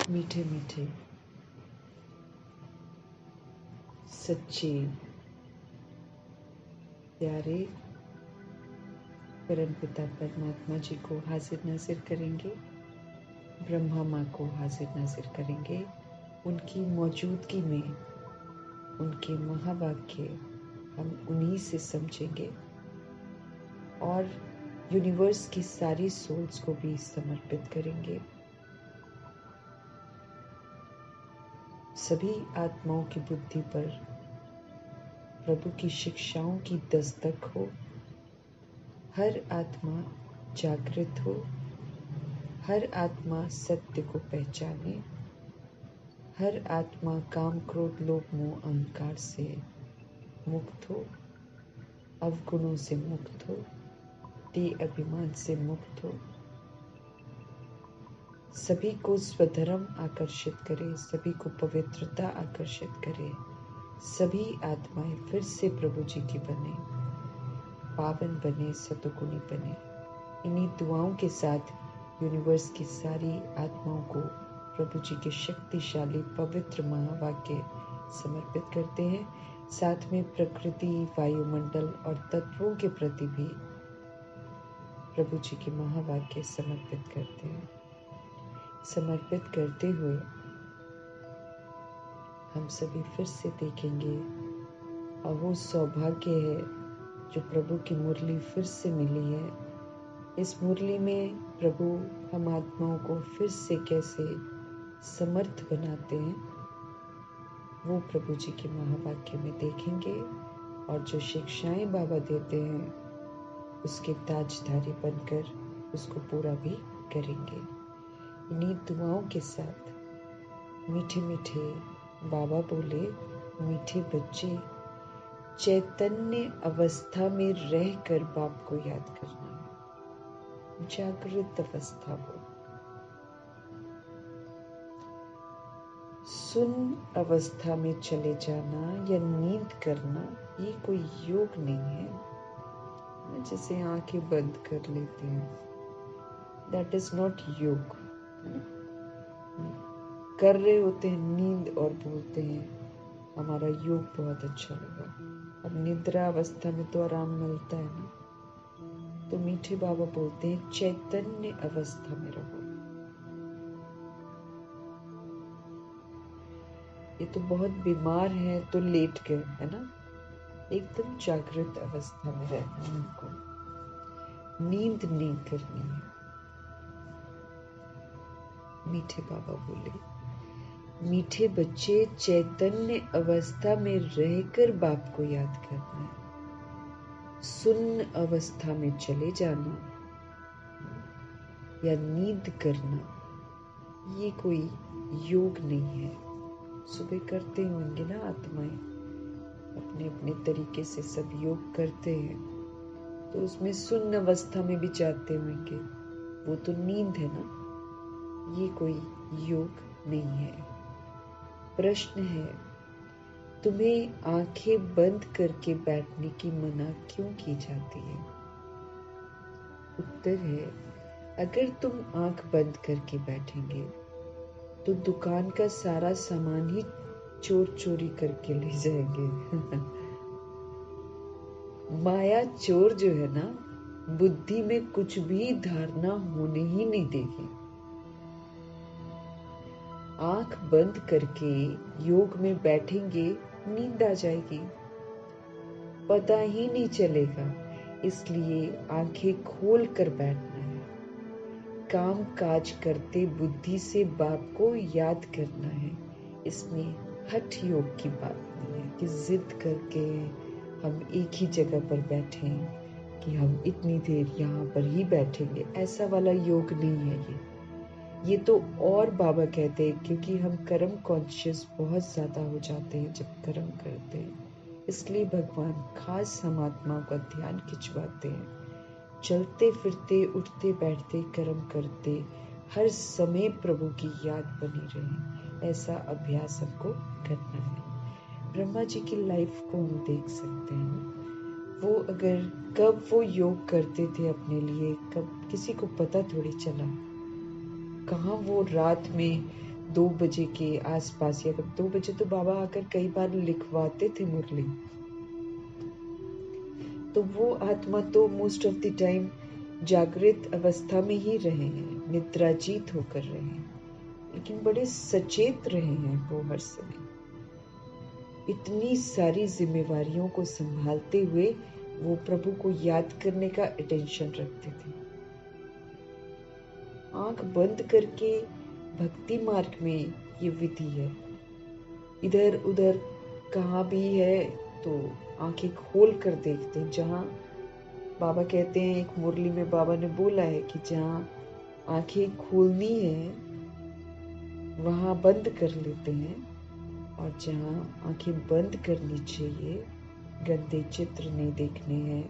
मीठे मीठे सच्चे प्यारे परमपिता परमात्मा जी को हाजिर नाजिर करेंगे, ब्रह्मा माँ को हाजिर नाजिर करेंगे। उनकी मौजूदगी में उनके महावाक्य हम उन्हीं से समझेंगे और यूनिवर्स की सारी सोल्स को भी समर्पित करेंगे। सभी आत्माओं की बुद्धि पर प्रभु की शिक्षाओं की दस्तक हो, हर आत्मा जागृत हो, हर आत्मा सत्य को पहचाने, हर आत्मा काम क्रोध लोभ मोह अहंकार से मुक्त हो, अवगुणों से मुक्त हो, देह अभिमान से मुक्त हो, सभी को स्वधर्म आकर्षित करे, सभी को पवित्रता आकर्षित करे, सभी आत्माएं फिर से प्रभु जी की बने, पावन बने, सतुगुणी बने। इन्हीं दुआओं के साथ यूनिवर्स की सारी आत्माओं को प्रभु जी के शक्तिशाली पवित्र महावाक्य समर्पित करते हैं। साथ में प्रकृति, वायुमंडल और तत्वों के प्रति भी प्रभु जी के महावाक्य समर्पित करते हैं। समर्पित करते हुए हम सभी फिर से देखेंगे, अहो सौभाग्य है जो प्रभु की मुरली फिर से मिली है। इस मुरली में प्रभु हम आत्माओं को फिर से कैसे समर्थ बनाते हैं, वो प्रभु जी के महावाक्य में देखेंगे और जो शिक्षाएं बाबा देते हैं उसके ताजधारी बनकर उसको पूरा भी करेंगे। इन्हीं दुआओं के साथ मीठे मीठे बाबा बोले, मीठे बच्चे चैतन्य अवस्था में रहकर बाप को याद करना है, जागृत अवस्था हो। सुन अवस्था में चले जाना या नींद करना ये कोई योग नहीं है, जैसे आंखें बंद कर लेते हैं, दैट इज नॉट योग। कर रहे होते हैं नींद और बोलते हैं हमारा योग बहुत अच्छा लगा। अब निद्रा अवस्था में तो आराम मिलता है ना। तो मीठे बाबा बोलते हैं चैतन्य अवस्था में रहो। ये तो बहुत बीमार है तो लेट गए, है ना। एकदम जागृत अवस्था में रहना है उनको, नींद नहीं करनी है। मीठे बाबा बोले, मीठे बच्चे चैतन्य अवस्था में रहकर बाप को याद करना है। सुन्न अवस्था में चले जाना या नींद करना ये कोई योग नहीं है। सुबह करते होंगे ना आत्माएं, अपने अपने तरीके से सब योग करते हैं, तो उसमें सुन्न अवस्था में भी जाते होंगे, वो तो नींद है ना, ये कोई योग नहीं है। प्रश्न है, तुम्हें आंखें बंद करके बैठने की मना क्यों की जाती है? उत्तर है, अगर तुम आंख बंद करके बैठेंगे तो दुकान का सारा सामान ही चोर चोरी करके ले जाएंगे। माया चोर जो है ना, बुद्धि में कुछ भी धारणा होने ही नहीं देगी। आंख बंद करके योग में बैठेंगे, नींद आ जाएगी, पता ही नहीं चलेगा। इसलिए आंखें खोल कर बैठना है। काम काज करते बुद्धि से बाप को याद करना है। इसमें हठ योग की बात नहीं है कि जिद करके हम एक ही जगह पर बैठें, कि हम इतनी देर यहाँ पर ही बैठेंगे। ऐसा वाला योग नहीं है ये तो। और बाबा कहते हैं क्योंकि हम कर्म कॉन्शियस बहुत ज्यादा हो जाते हैं जब कर्म करते हैं, इसलिए भगवान खास हम आत्माओं का ध्यान खिंचवाते हैं। चलते फिरते उठते बैठते कर्म करते हर समय प्रभु की याद बनी रहे, ऐसा अभ्यास हमको करना है। ब्रह्मा जी की लाइफ को हम देख सकते हैं, वो अगर कब वो योग करते थे अपने लिए, कब किसी को पता थोड़ी चला। कहाँ वो रात में 2 बजे के आसपास, या 2 बजे तो बाबा आकर कई बार लिखवाते थे मुरली। तो वो आत्मा तो मोस्ट ऑफ द टाइम जागृत अवस्था में ही रहे हैं, निद्राजीत होकर रहे हैं, लेकिन बड़े सचेत रहे हैं वो हर समय। इतनी सारी जिम्मेवारियों को संभालते हुए वो प्रभु को याद करने का अटेंशन रखते थे। आंख बंद करके भक्ति मार्ग में ये विधि है। इधर उधर कहाँ भी है तो आंखें खोल कर देखते हैं। जहाँ बाबा कहते हैं, एक मुरली में बाबा ने बोला है कि जहाँ आंखें खोलनी है वहाँ बंद कर लेते हैं, और जहाँ आंखें बंद करनी चाहिए, गंदे चित्र नहीं देखने हैं,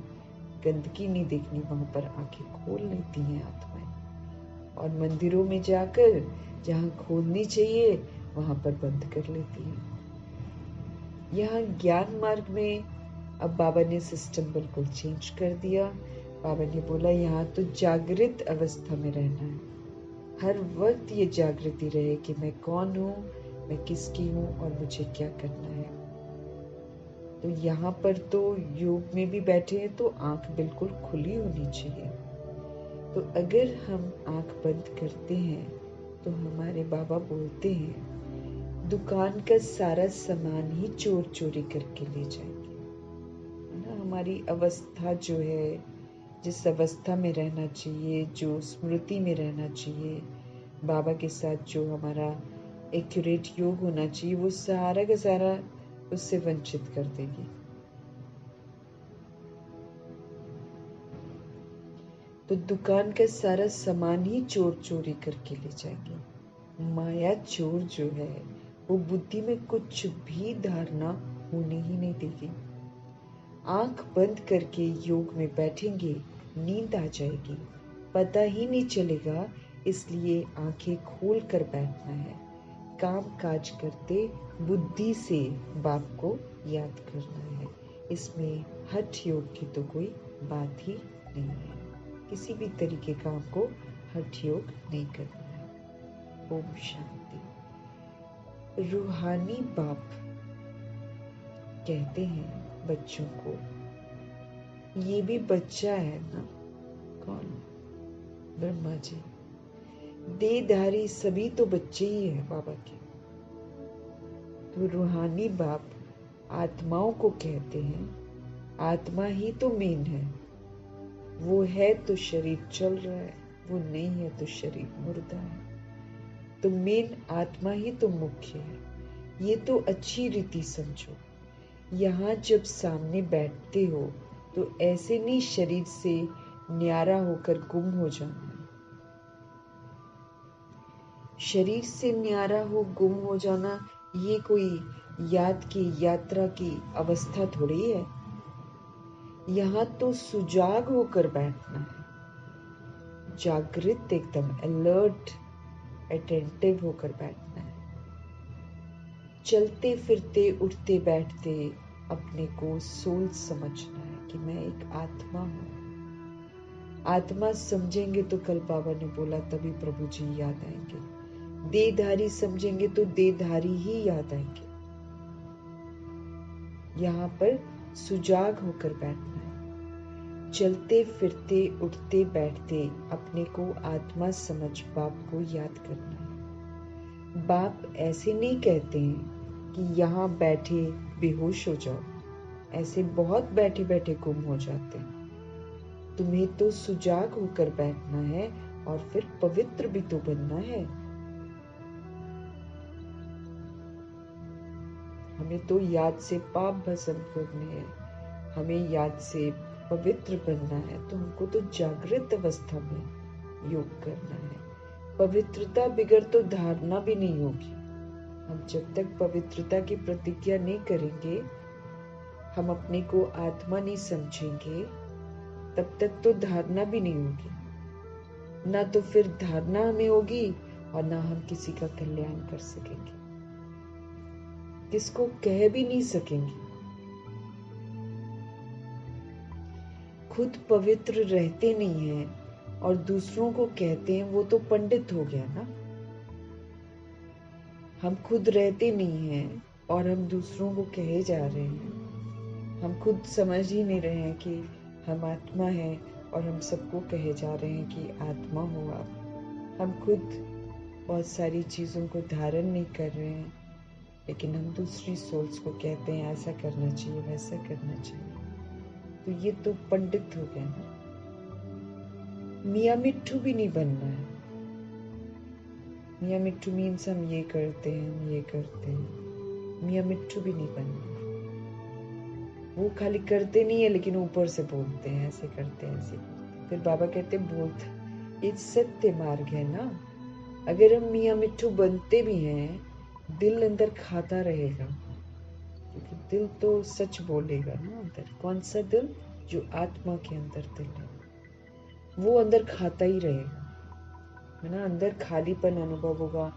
गंदगी नहीं देखनी, वहां पर आंखें खोल लेती हैं आत्माएं। और मंदिरों में जाकर जहाँ खोलनी चाहिए वहां पर बंद कर लेती हैं। यहाँ ज्ञान मार्ग में अब बाबा ने सिस्टम बिल्कुल चेंज कर दिया। बाबा ने बोला यहाँ तो जागृत अवस्था में रहना है, हर वक्त ये जागृति रहे कि मैं कौन हूँ, मैं किसकी हूँ और मुझे क्या करना है। तो यहाँ पर तो योग में भी बैठे हैं तो आंख बिल्कुल खुली होनी चाहिए। तो अगर हम आंख बंद करते हैं तो हमारे बाबा बोलते हैं दुकान का सारा सामान ही चोर चोरी करके ले जाएंगे। है ना, हमारी अवस्था जो है, जिस अवस्था में रहना चाहिए, जो स्मृति में रहना चाहिए, बाबा के साथ जो हमारा एक्यूरेट योग होना चाहिए, वो सारा का सारा उससे वंचित कर देगी। तो दुकान का सारा सामान ही चोर चोरी करके ले जाएंगे। माया चोर जो है वो बुद्धि में कुछ भी धारणा होने ही नहीं देगी। आंख बंद करके योग में बैठेंगे, नींद आ जाएगी, पता ही नहीं चलेगा। इसलिए आंखें खोल कर बैठना है। काम काज करते बुद्धि से बाप को याद करना है। इसमें हठ योग की तो कोई बात ही नहीं है। किसी भी तरीके काम को हठ योग नहीं करना है। ओम शांति। रूहानी बाप कहते हैं बच्चों को, ये भी बच्चा है ना। कौन? ब्रह्मा जी। देहधारी सभी तो बच्चे ही हैं बाबा के। तो रूहानी बाप आत्माओं को कहते हैं, आत्मा ही तो मेन है। वो है तो शरीर चल रहा है, वो नहीं है तो शरीर मुर्दा है। तो मेन आत्मा ही तो मुख्य है। ये तो अच्छी रीति समझो। यहाँ जब सामने बैठते हो तो ऐसे नहीं शरीर से न्यारा होकर गुम हो जाना है। शरीर से न्यारा हो गुम हो जाना ये कोई याद की यात्रा की अवस्था थोड़ी है। यहाँ तो सुजाग होकर बैठना है, जागृत, एकदम अलर्ट, अटेंटिव होकर बैठना है। चलते फिरते उठते बैठते अपने को सोल समझना है कि मैं एक आत्मा हूँ। आत्मा समझेंगे तो कल बाबा ने बोला तभी प्रभु जी याद आएंगे। देहधारी समझेंगे तो देहधारी ही याद आएंगे। यहाँ पर सुजाग होकर बैठना है। चलते फिरते उठते बैठते अपने को आत्मा समझ बाप को याद करना है। बाप ऐसे नहीं कहते हैं कि यहाँ बैठे बेहोश हो जाओ। ऐसे बहुत बैठे बैठे गुम हो जाते हैं। तुम्हें तो सुजाग होकर बैठना है और फिर पवित्र भी तो बनना है। हमें तो याद से पाप भस्म करने हैं, हमें याद से पवित्र बनना है। तो हमको तो जागृत अवस्था में योग करना है। पवित्रता बिगड़ तो धारणा भी नहीं होगी। हम जब तक पवित्रता की प्रतिज्ञा नहीं करेंगे, हम अपने को आत्मा नहीं समझेंगे, तब तक तो धारणा भी नहीं होगी। ना तो फिर धारणा हमें होगी और ना हम किसी का कल्याण कर सकेंगे, किसको कह भी नहीं सकेंगे। खुद पवित्र रहते नहीं हैं और दूसरों को कहते हैं, वो तो पंडित हो गया ना। हम खुद रहते नहीं हैं और हम दूसरों को कहे जा रहे हैं। हम खुद समझ ही नहीं रहे हैं कि हम आत्मा हैं और हम सबको कहे जा रहे हैं कि आत्मा हो आप। हम खुद बहुत सारी चीज़ों को धारण नहीं कर रहे हैं, लेकिन हम दूसरी सोल्स को कहते हैं ऐसा करना चाहिए, वैसा करना चाहिए। तो ये तो पंडित हो गया ना। मियाँ मिट्ठू भी नहीं बनना है। मियाँ मिट्ठू मीन्स हम ये करते हैं, हम ये करते हैं। मियाँ मिट्ठू भी नहीं बनना। वो खाली करते नहीं है लेकिन ऊपर से बोलते हैं ऐसे करते हैं, ऐसे करते हैं। फिर बाबा कहते हैं बोलते, ये सत्य मार्ग है ना। अगर हम मियाँ मिट्ठू बनते भी हैं, दिल अंदर खाता रहेगा, क्योंकि दिल तो सच बोलेगा ना अंदर। कौन सा दिल? जो आत्मा के अंदर दिल है, वो अंदर खाता ही रहेगा, है ना। अंदर खालीपन अनुभव होगा,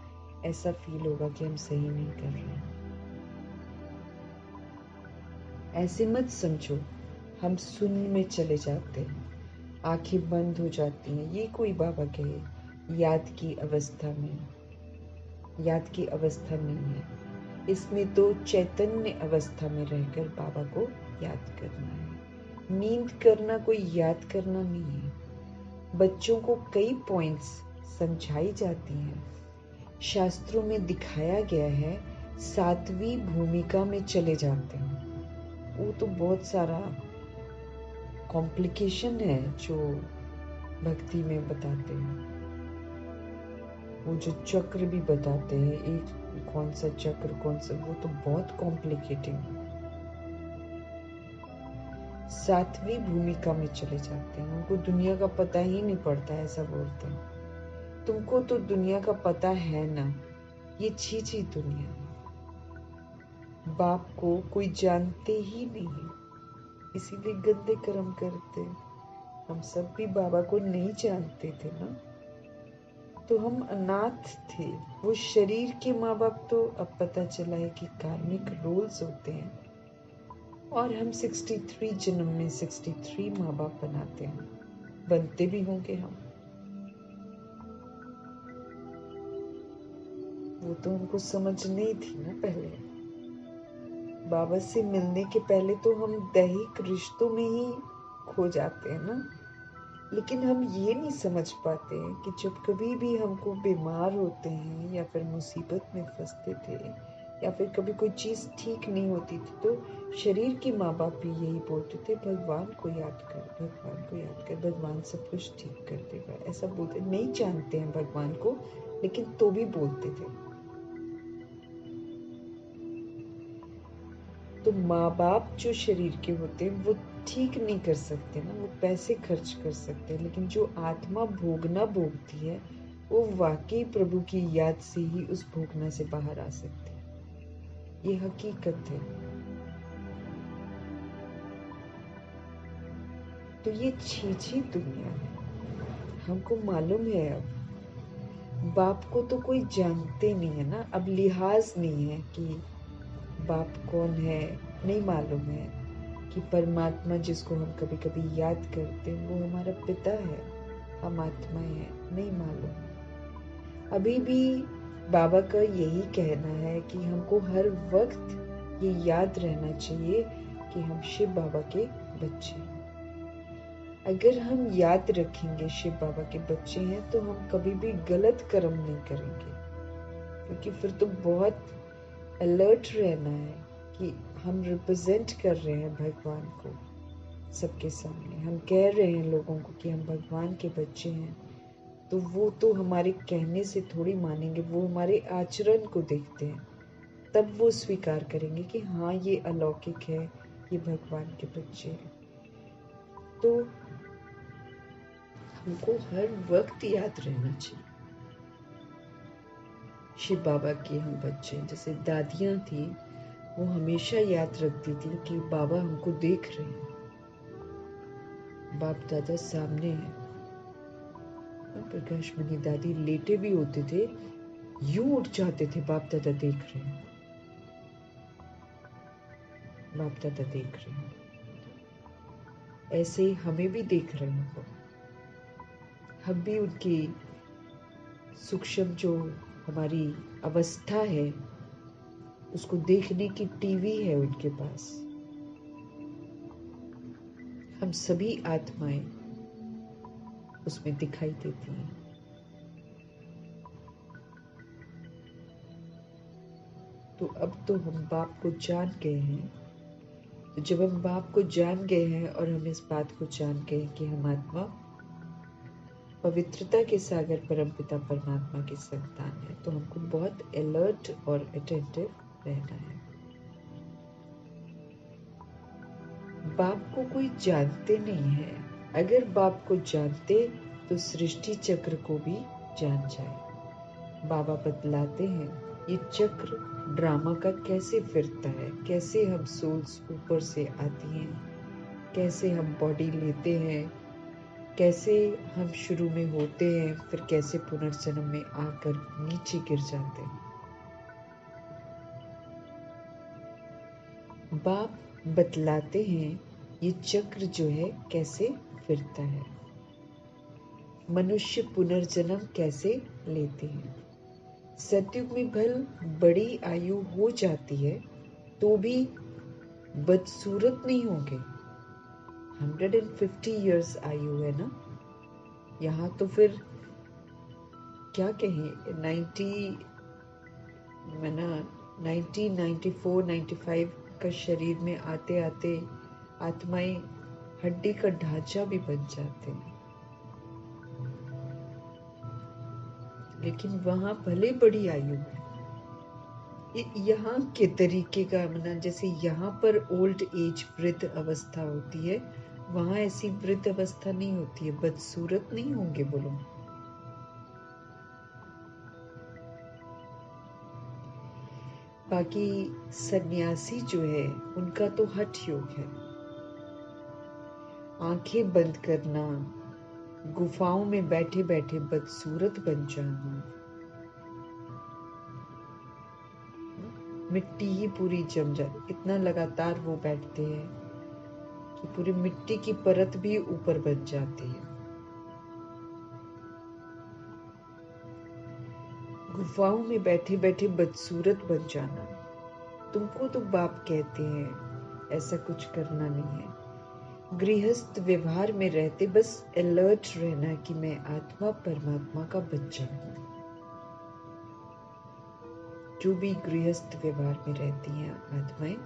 ऐसा फील होगा कि हम सही नहीं कर रहे हैं। ऐसे मत समझो हम शून्य में चले जाते हैं, आंखें बंद हो जाती हैं। ये कोई बाबा कहे याद की अवस्था में, याद की अवस्था नहीं है। इसमें तो चैतन्य अवस्था में रहकर बाबा को याद करना है। नींद करना कोई याद करना नहीं है। बच्चों को कई पॉइंट्स समझाई जाती हैं। शास्त्रों में दिखाया गया है, 7वीं भूमिका में चले जाते हैं। वो तो बहुत सारा कॉम्प्लिकेशन है जो भक्ति में बताते हैं। वो जो चक्र भी बताते हैं, एक कौन सा चक्र कौन सा, वो तो बहुत कॉम्प्लिकेटिंग है। 7वीं भूमिका में चले जाते हैं। उनको दुनिया का पता ही नहीं पड़ता, ऐसा बोलते हैं। तुमको तो दुनिया का पता है ना, ये छी दुनिया है। बाप को कोई जानते ही नहीं है, इसीलिए गंदे कर्म करते। हम सब भी बाबा को नहीं जानते थे ना, तो हम अनाथ थे। वो शरीर के माँ बाप तो अब पता चला है कि कार्मिक रोल्स होते हैं, और हम 63 जन्म में 63 माँ बाप बनाते हैं, बनते भी होंगे हम। वो तो हमको समझ नहीं थी ना पहले। बाबा से मिलने के पहले तो हम दैहिक रिश्तों में ही खो जाते हैं ना। लेकिन हम ये नहीं समझ पाते हैं कि जब कभी भी हमको बीमार होते हैं या फिर मुसीबत में फंसते थे या फिर कभी कोई चीज़ ठीक नहीं होती थी, तो शरीर के माँ बाप भी यही बोलते थे, भगवान को याद कर, भगवान को याद कर, भगवान सब कुछ ठीक कर देगा। ऐसा बोलते, नहीं जानते हैं भगवान को लेकिन तो भी बोलते थे। तो माँ बाप जो शरीर के होते हैं वो ठीक नहीं कर सकते ना, वो पैसे खर्च कर सकते हैं, लेकिन जो आत्मा भोगना भोगती है वो वाकई प्रभु की याद से ही उस भोगना से बाहर आ सकती है। ये हकीकत है। तो ये छी दुनिया है, हमको मालूम है। अब बाप को तो कोई जानते नहीं है ना, अब लिहाज नहीं है कि बाप कौन है, नहीं मालूम है कि परमात्मा जिसको हम कभी कभी याद करते हैं वो हमारा पिता है, हम आत्माएं हैं, नहीं मालूम। अभी भी बाबा का यही कहना है कि हमको हर वक्त ये याद रहना चाहिए कि हम शिव बाबा के बच्चे हैं। अगर हम याद रखेंगे शिव बाबा के बच्चे हैं तो हम कभी भी गलत कर्म नहीं करेंगे, क्योंकि फिर तो बहुत अलर्ट रहना है कि हम रिप्रेजेंट कर रहे हैं भगवान को सबके सामने। हम कह रहे हैं लोगों को कि हम भगवान के बच्चे हैं, तो वो तो हमारे कहने से थोड़ी मानेंगे, वो हमारे आचरण को देखते हैं, तब वो स्वीकार करेंगे कि हाँ ये अलौकिक है, ये भगवान के बच्चे हैं। तो हमको हर वक्त याद रहना चाहिए शिव बाबा के हम बच्चे हैं। जैसे दादियाँ थी, वो हमेशा याद रखती थी कि बाबा हमको देख रहे हैं, बाप दादा सामने है। प्रकाश मणि दादी लेटे भी होते थे, यूं उठ जाते थे, बाप दादा देख रहे हैं, बाप दादा देख रहे हैं। ऐसे ही हमें भी देख रहे हैं वो। हम भी उनकी सूक्ष्म जो हमारी अवस्था है, उसको देखने की टीवी है उनके पास। हम सभी आत्माएं उसमें दिखाई देती हैं। तो अब तो हम बाप को जान गए हैं। तो जब हम बाप को जान गए हैं और हम इस बात को जान गए हैं कि हम आत्मा पवित्रता के सागर परमपिता परमात्मा की संतान है, तो हमको बहुत अलर्ट और अटेंटिव रहना है। बाप को कोई जानते नहीं है। अगर बाप को जानते तो सृष्टि चक्र को भी जान जाए। बाबा बतलाते हैं ये चक्र ड्रामा का कैसे फिरता है, कैसे हम सोल्स ऊपर से आती हैं, कैसे हम बॉडी लेते हैं, कैसे हम शुरू में होते हैं, फिर कैसे पुनर्जन्म में आकर नीचे गिर जाते हैं। बाप बतलाते हैं ये चक्र जो है कैसे फिरता है, मनुष्य पुनर्जन्म कैसे लेते हैं। सतयुग में भल बड़ी आयु हो जाती है तो भी बदसूरत नहीं होंगे। 150 इयर्स आयु है ना, यहाँ तो फिर क्या कहें, 1994 95 का शरीर में आते आते आत्माएं हड्डी का ढांचा भी बन जाते हैं। लेकिन वहां भले बड़ी आयु है, यहाँ के तरीके का मना, जैसे यहाँ पर ओल्ड एज वृद्ध अवस्था होती है, वहां ऐसी वृद्ध अवस्था नहीं होती है। बदसूरत नहीं होंगे बोलो। बाकी सन्यासी जो है उनका तो हठ योग है, आंखें बंद करना, गुफाओं में बैठे बैठे बदसूरत बन जाना, मिट्टी ही पूरी जम जाती। इतना लगातार वो बैठते हैं कि पूरी मिट्टी की परत भी ऊपर बन जाती है। गुफाओं में बैठे बैठे बदसूरत बन जाना, तुमको तो बाप कहते हैं ऐसा कुछ करना नहीं है। गृहस्थ व्यवहार में रहते बस अलर्ट रहना कि मैं आत्मा परमात्मा का बच्चा हूं। जो भी गृहस्थ व्यवहार में रहती हैं आत्माएं,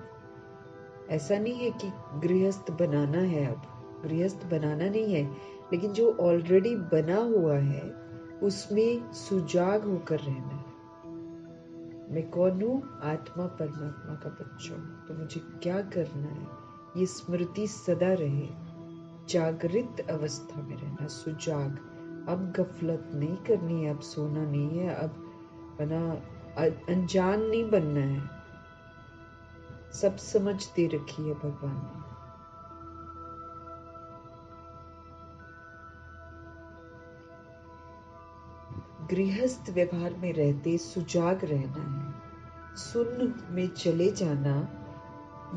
ऐसा नहीं है कि गृहस्थ बनाना है। अब गृहस्थ बनाना नहीं है, लेकिन जो ऑलरेडी बना हुआ है उसमें सुजाग होकर रहना है। मैं कौन हूँ? आत्मा परमात्मा का बच्चा हूँ। तो मुझे क्या करना है, ये स्मृति सदा रहे। जागृत अवस्था में रहना, सुजाग। अब गफलत नहीं करनी है, अब सोना नहीं है, अब बना अनजान नहीं बनना है। सब समझ दे रखी है भगवान ने। गृहस्थ व्यवहार में रहते सुजाग रहना है। सुन्न में चले जाना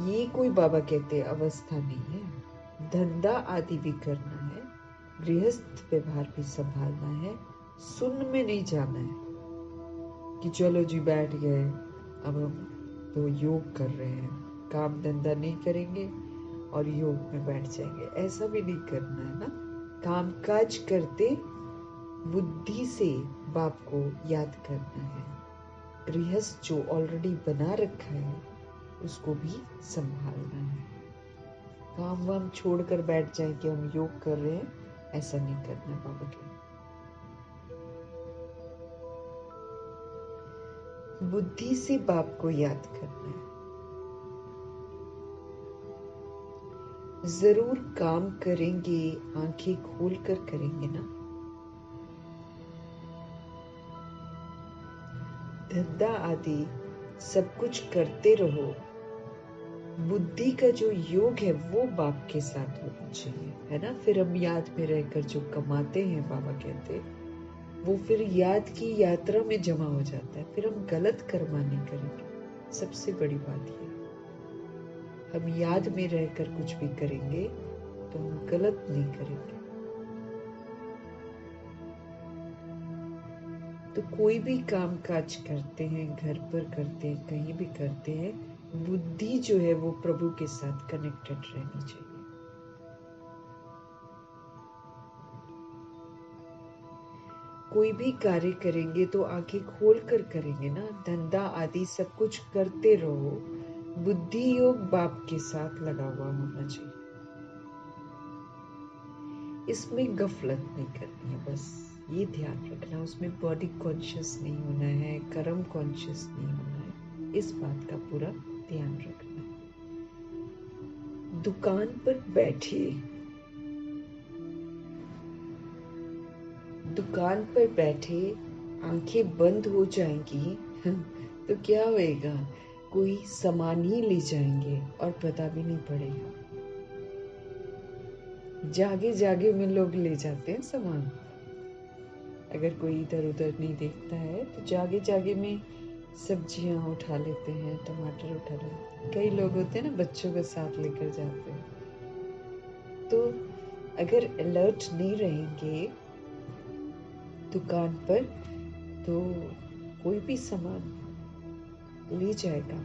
ये कोई बाबा कहते अवस्था नहीं है। धंधा आदि भी करना है, गृहस्थ व्यवहार भी संभालना है। सुन्न में नहीं जाना है कि चलो जी बैठ गए, अब हम तो योग कर रहे हैं, काम धंधा नहीं करेंगे और योग में बैठ जाएंगे। ऐसा भी नहीं करना है ना। काम काज करते बुद्धि से बाप को याद करना है। गृहस्थ जो ऑलरेडी बना रखा है उसको भी संभालना है। काम वाम छोड़कर बैठ जाए कि हम योग कर रहे हैं, ऐसा नहीं करना बाबा के। बुद्धि से बाप को याद करना है। जरूर काम करेंगे, आंखें खोल कर करेंगे ना। धंधा आदि सब कुछ करते रहो। बुद्धि का जो योग है वो बाप के साथ होना चाहिए, है ना। फिर हम याद में रहकर जो कमाते हैं, बाबा कहते वो फिर याद की यात्रा में जमा हो जाता है। फिर हम गलत कर्मा नहीं करेंगे। सबसे बड़ी बात ये, हम याद में रहकर कुछ भी करेंगे तो हम गलत नहीं करेंगे। तो कोई भी काम काज करते हैं, घर पर करते हैं, कहीं भी करते हैं, बुद्धि जो है वो प्रभु के साथ कनेक्टेड रहनी चाहिए। कोई भी कार्य करेंगे तो आंखें खोल कर करेंगे ना। धंधा आदि सब कुछ करते रहो, बुद्धि योग बाप के साथ लगा हुआ होना चाहिए। इसमें गफलत नहीं करनी है, बस ये ध्यान रखना। उसमें बॉडी कॉन्शियस नहीं होना है, कर्म कॉन्शियस नहीं होना है, इस बात का पूरा ध्यान रखना। दुकान पर बैठे, दुकान पर बैठे आंखें बंद हो जाएंगी तो क्या होएगा? कोई सामान ही ले जाएंगे और पता भी नहीं पड़ेगा। जागे जागे में लोग ले जाते हैं सामान। अगर कोई इधर उधर नहीं देखता है तो जागे जागे में सब्जियां उठा लेते हैं, टमाटर उठा लेते हैं। कई लोग होते हैं ना, बच्चों के साथ लेकर जाते हैं। तो अगर अलर्ट नहीं रहेंगे दुकान पर तो कोई भी सामान ले जाएगा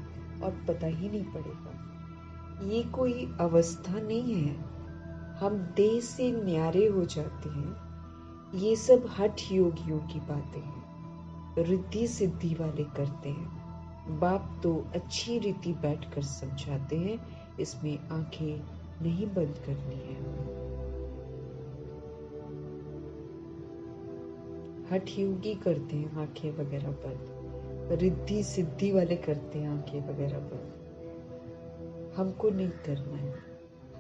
और पता ही नहीं पड़ेगा। ये कोई अवस्था नहीं है, हम देह से न्यारे हो जाते हैं। ये सब हठ योगियों की बातें हैं, रिद्धि सिद्धि वाले करते हैं। बाप तो अच्छी रीति बैठकर समझाते हैं, इसमें आंखें नहीं बंद करनी है। हठ योगी करते हैं आंखें वगैरह बंद, रिद्धि सिद्धि वाले करते हैं आंखें वगैरह बंद। हमको नहीं करना है।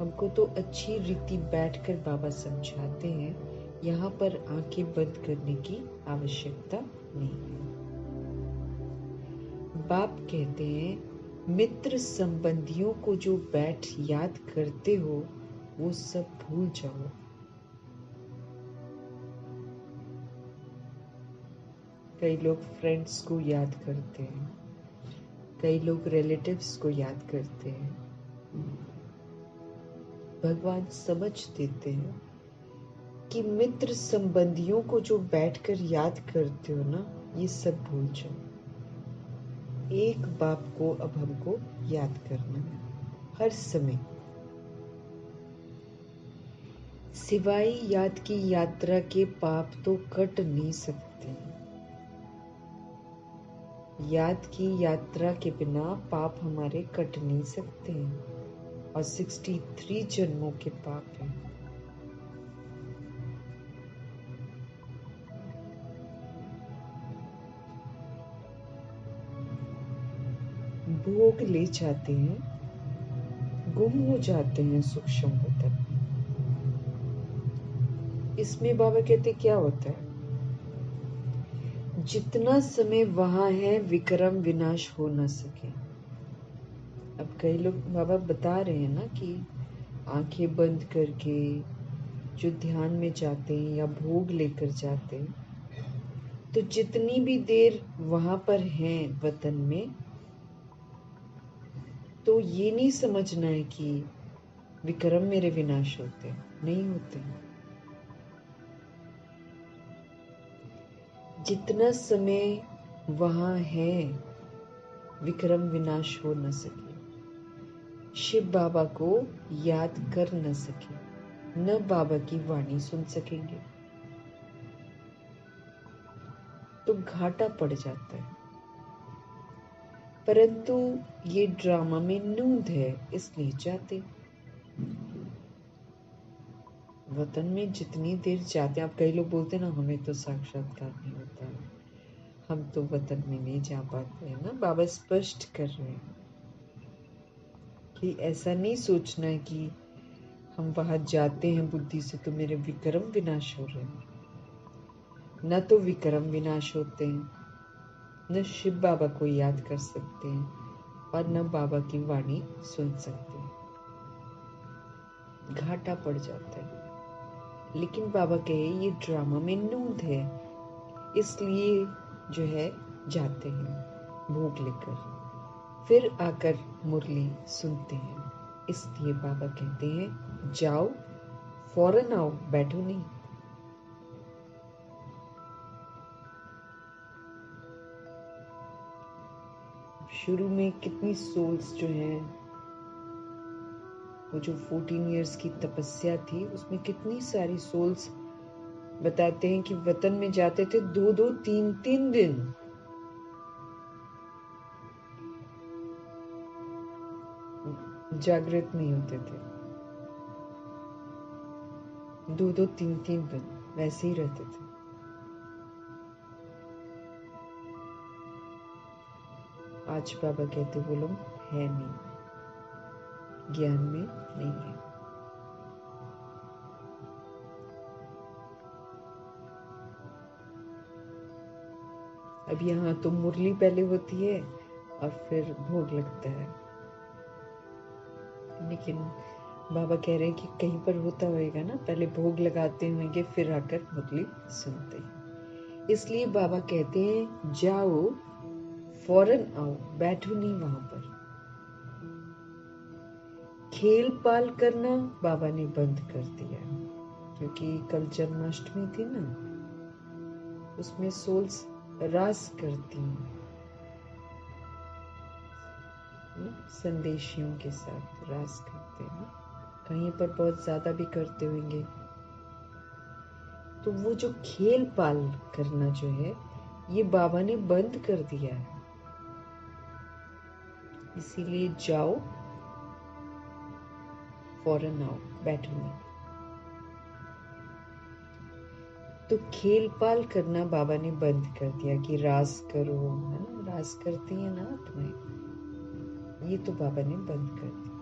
हमको तो अच्छी रीति बैठकर बाबा समझाते हैं, यहाँ पर आंखें बंद करने की आवश्यकता नहीं है। बाप कहते हैं मित्र संबंधियों को जो बैठ याद करते हो वो सब भूल जाओ। कई लोग फ्रेंड्स को याद करते हैं, कई लोग रिलेटिव्स को याद करते हैं। भगवान समझ देते हैं कि मित्र संबंधियों को जो बैठकर याद करते हो ना, ये सब भूल जाओ। एक बाप को अब हमको याद करना है हर समय। सिवाय याद की यात्रा के पाप तो कट नहीं सकते। याद की यात्रा के बिना पाप हमारे कट नहीं सकते हैं, और 63 जन्मों के पाप हैं। भोग ले जाते हैं, गुम हो जाते हैं सूक्ष्म वतन। इसमें बाबा कहते क्या होता है? जितना समय वहां है विक्रम विनाश हो न सके। अब कई लोग बाबा बता रहे हैं ना कि आंखें बंद करके जो ध्यान में जाते हैं या भोग लेकर जाते हैं, तो जितनी भी देर वहां पर हैं वतन में, तो ये नहीं समझना है कि विक्रम मेरे विनाश होते, नहीं होते। जितना समय वहां है विक्रम विनाश हो न सके, शिव बाबा को याद कर न सके, न बाबा की वाणी सुन सकेंगे, तो घाटा पड़ जाता है। परंतु ये ड्रामा में नूंद है, इसलिए जाते। वतन में जितनी देर जाते हैं, आप कई लोग बोलते हैं ना हमें तो साक्षात्कार नहीं होता है, हम तो वतन में नहीं जा पाते हैं ना। बाबा स्पष्ट कर रहे हैं कि ऐसा नहीं सोचना है कि हम वहां जाते हैं बुद्धि से तो मेरे विक्रम विनाश हो रहे हैं। न तो विक्रम विनाश होते हैं, न शिव बाबा को याद कर सकते हैं, और न बाबा की वाणी सुन सकते हैं। घाटा पड़ जाता है। लेकिन बाबा कहे ये ड्रामा में नूंद है, इसलिए जो है जाते हैं भोग लेकर, फिर आकर मुरली सुनते हैं। इसलिए बाबा कहते हैं जाओ, फौरन आओ, बैठो नहीं। शुरू में कितनी सोल्स जो हैं, वो जो 14 इयर्स की तपस्या थी उसमें कितनी सारी सोल्स बताते हैं कि वतन में जाते थे 2-2 3-3 दिन, जागृत नहीं होते थे। 2-2 3-3 दिन वैसे ही रहते थे। आज बाबा कहते वो लोग है नहीं, ज्ञान में नहीं है। अब यहाँ तो मुरली पहले होती है और फिर भोग लगता है, लेकिन बाबा कह रहे हैं कि कहीं पर होता होएगा ना, पहले भोग लगाते होंगे फिर आकर मुरली सुनते हैं। इसलिए बाबा कहते हैं जाओ, फौरन आओ, बैठो नहीं वहां पर। खेल पाल करना बाबा ने बंद कर दिया, क्योंकि कल जन्माष्टमी थी ना, उसमें सोल्स रास करती हैं संदेशियों के साथ, रास करते हैं, कहीं पर बहुत ज्यादा भी करते होंगे। तो वो जो खेल पाल करना जो है, ये बाबा ने बंद कर दिया है। इसीलिए जाओ, फौरन आओ, बैठो नहीं। तो खेल पाल करना बाबा ने बंद कर दिया कि रास करो, है ना, रास करती है ना तुम्हें, ये तो बाबा ने बंद कर दिया।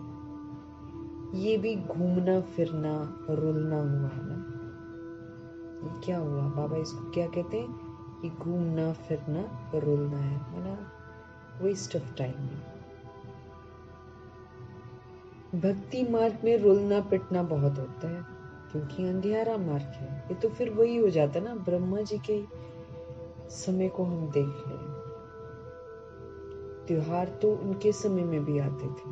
ये भी घूमना फिरना रुलना हुआ ना, ये क्या हुआ? बाबा इसको क्या कहते हैं? कि घूमना फिरना रुलना है ना, वेस्ट ऑफ टाइम है। भक्ति मार्ग में रुलना पिटना बहुत होता है, क्योंकि अंधियारा मार्ग है। ये तो फिर वही हो जाता ना, ब्रह्मा जी के समय को हम देख लें, त्योहार तो उनके समय में भी आते थे,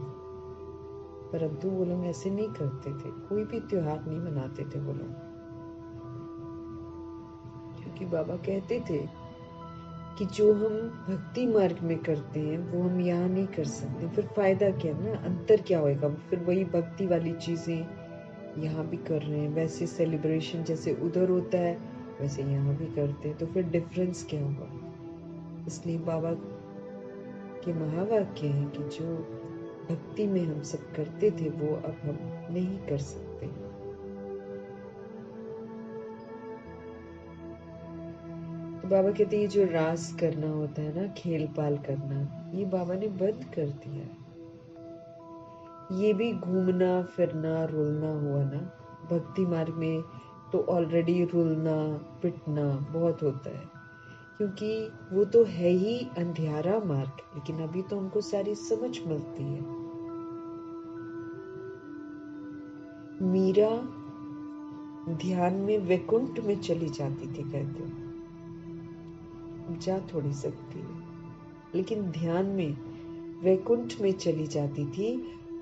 परंतु वो लोग ऐसे नहीं करते थे, कोई भी त्योहार नहीं मनाते थे वो लोग, क्योंकि बाबा कहते थे कि जो हम भक्ति मार्ग में करते हैं वो हम यहाँ नहीं कर सकते। फिर फायदा क्या ना, अंतर क्या होएगा? फिर वही भक्ति वाली चीजें यहाँ भी कर रहे हैं, वैसे सेलिब्रेशन जैसे उधर होता है वैसे यहाँ भी करते हैं, तो फिर डिफरेंस क्या होगा? इसलिए बाबा के महावाक्य हैं कि जो भक्ति में हम सब करते थे वो अब हम नहीं कर सकते। तो बाबा कहते हैं जो रास करना होता है ना, खेल पाल करना, ये बाबा ने बंद कर दिया है। ये भी घूमना फिरना रुलना हुआ ना। भक्ति मार्ग में तो ऑलरेडी रुलना पिटना बहुत होता है, क्योंकि वो तो है ही अंधियारा मार्ग, लेकिन अभी तो हमको सारी समझ मिलती है। मीरा ध्यान में वैकुंठ में चली जाती थी, कहते जा थोड़ी सकती है, लेकिन ध्यान में वैकुंठ में चली जाती थी।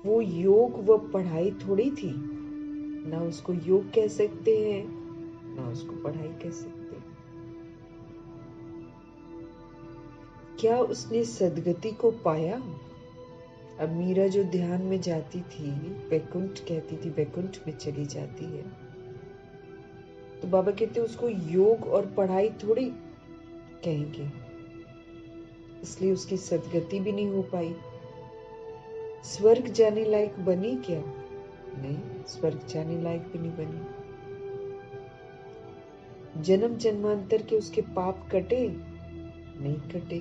वो योग व पढ़ाई थोड़ी थी, ना उसको योग कह सकते हैं ना उसको पढ़ाई कह सकते हैं। क्या उसने सदगति को पाया? अब मीरा जो ध्यान में जाती थी, वैकुंठ कहती थी, वैकुंठ में चली जाती है, तो बाबा कहते उसको योग और पढ़ाई थोड़ी कहेंगे, इसलिए उसकी सदगति भी नहीं हो पाई। स्वर्ग जाने लायक बनी क्या? नहीं, स्वर्ग जाने लायक भी नहीं बनी। जन्म जन्मांतर के उसके पाप कटे? नहीं कटे,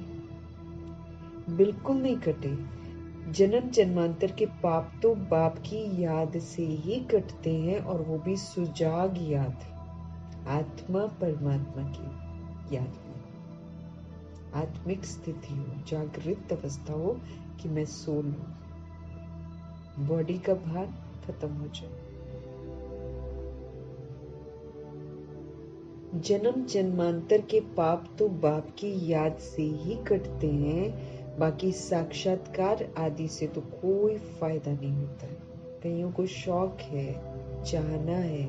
बिल्कुल नहीं कटे। जन्म जन्मांतर के पाप तो बाप की याद से ही कटते हैं, और वो भी सुजाग याद, आत्मा परमात्मा की याद में, आत्मिक स्थिति हो, जागृत अवस्था हो कि मैं सोल हूं, बॉडी का भार खत्म हो जाए। जन्म जन्मांतर के पाप तो बाप की याद से ही कटते हैं, बाकी साक्षात्कार आदि से तो कोई फायदा नहीं होता है। कईयों को शौक है, चाहना है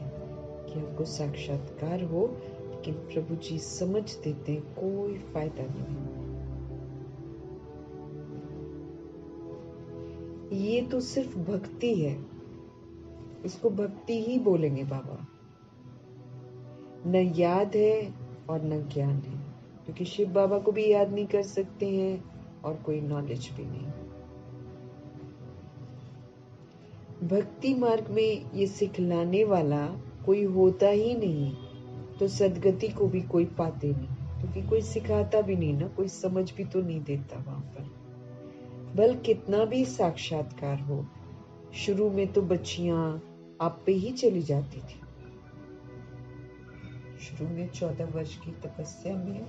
कि हमको साक्षात्कार हो, लेकिन प्रभु जी समझ देते हैं कोई फायदा नहीं है। ये तो सिर्फ भक्ति है, इसको भक्ति ही बोलेंगे बाबा। न याद है और न ज्ञान है, क्योंकि शिव बाबा को भी याद नहीं कर सकते हैं और कोई नॉलेज भी नहीं। भक्ति मार्ग में ये सिखलाने वाला कोई होता ही नहीं, तो सदगति को भी कोई पाते नहीं, क्योंकि कोई सिखाता भी नहीं ना, कोई समझ भी तो नहीं देता वहां पर। भल कितना भी साक्षात्कार हो, शुरू में तो बच्चियां आप पे ही चली जाती थी। शुरू में 14 वर्ष की तपस्या में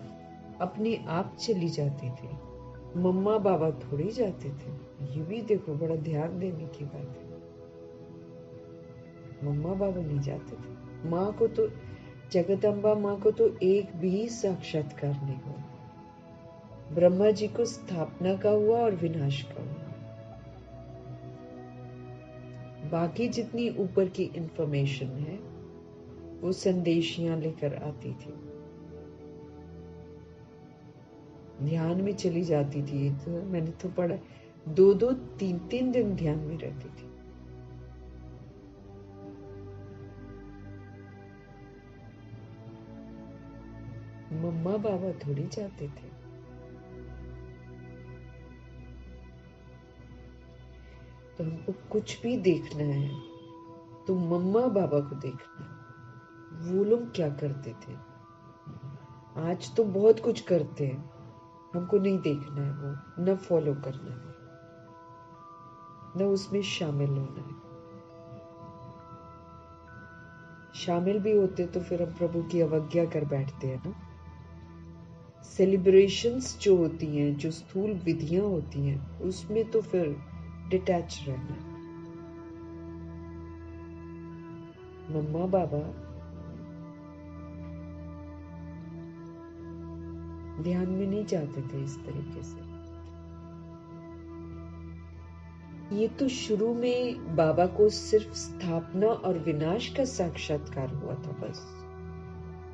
अपने आप चली जाती थी, मम्मा बाबा थोड़ी जाते थे। ये भी देखो, बड़ा ध्यान देने की बात है। मम्मा बाबा नहीं जाते थे। माँ को तो, जगदम्बा माँ को तो एक भी साक्षात्कार नहीं हुआ। ब्रह्मा जी को स्थापना का हुआ और विनाश का हुआ। बाकी जितनी ऊपर की इंफॉर्मेशन है वो संदेशियां लेकर आती थी, ध्यान में चली जाती थी। तो मैंने तो पढ़ा, 2-2, 3-3 दिन ध्यान में रहती थी। मम्मा बाबा थोड़ी जाते थे। तो हमको कुछ भी देखना है तो मम्मा बाबा को देखना है, वो लोग क्या करते थे। आज तो बहुत कुछ करते हैं, हमको नहीं देखना है वो, न फॉलो करना है, न उसमें शामिल होना है। शामिल भी होते तो फिर हम प्रभु की अवज्ञा कर बैठते हैं ना। सेलिब्रेशंस जो होती हैं, जो स्थूल विधियां होती हैं, उसमें तो फिर डिटैच रहना है। मम्मा बाबा ध्यान में नहीं जाते थे इस तरीके से। ये तो शुरू में बाबा को सिर्फ स्थापना और विनाश का साक्षात्कार हुआ था बस।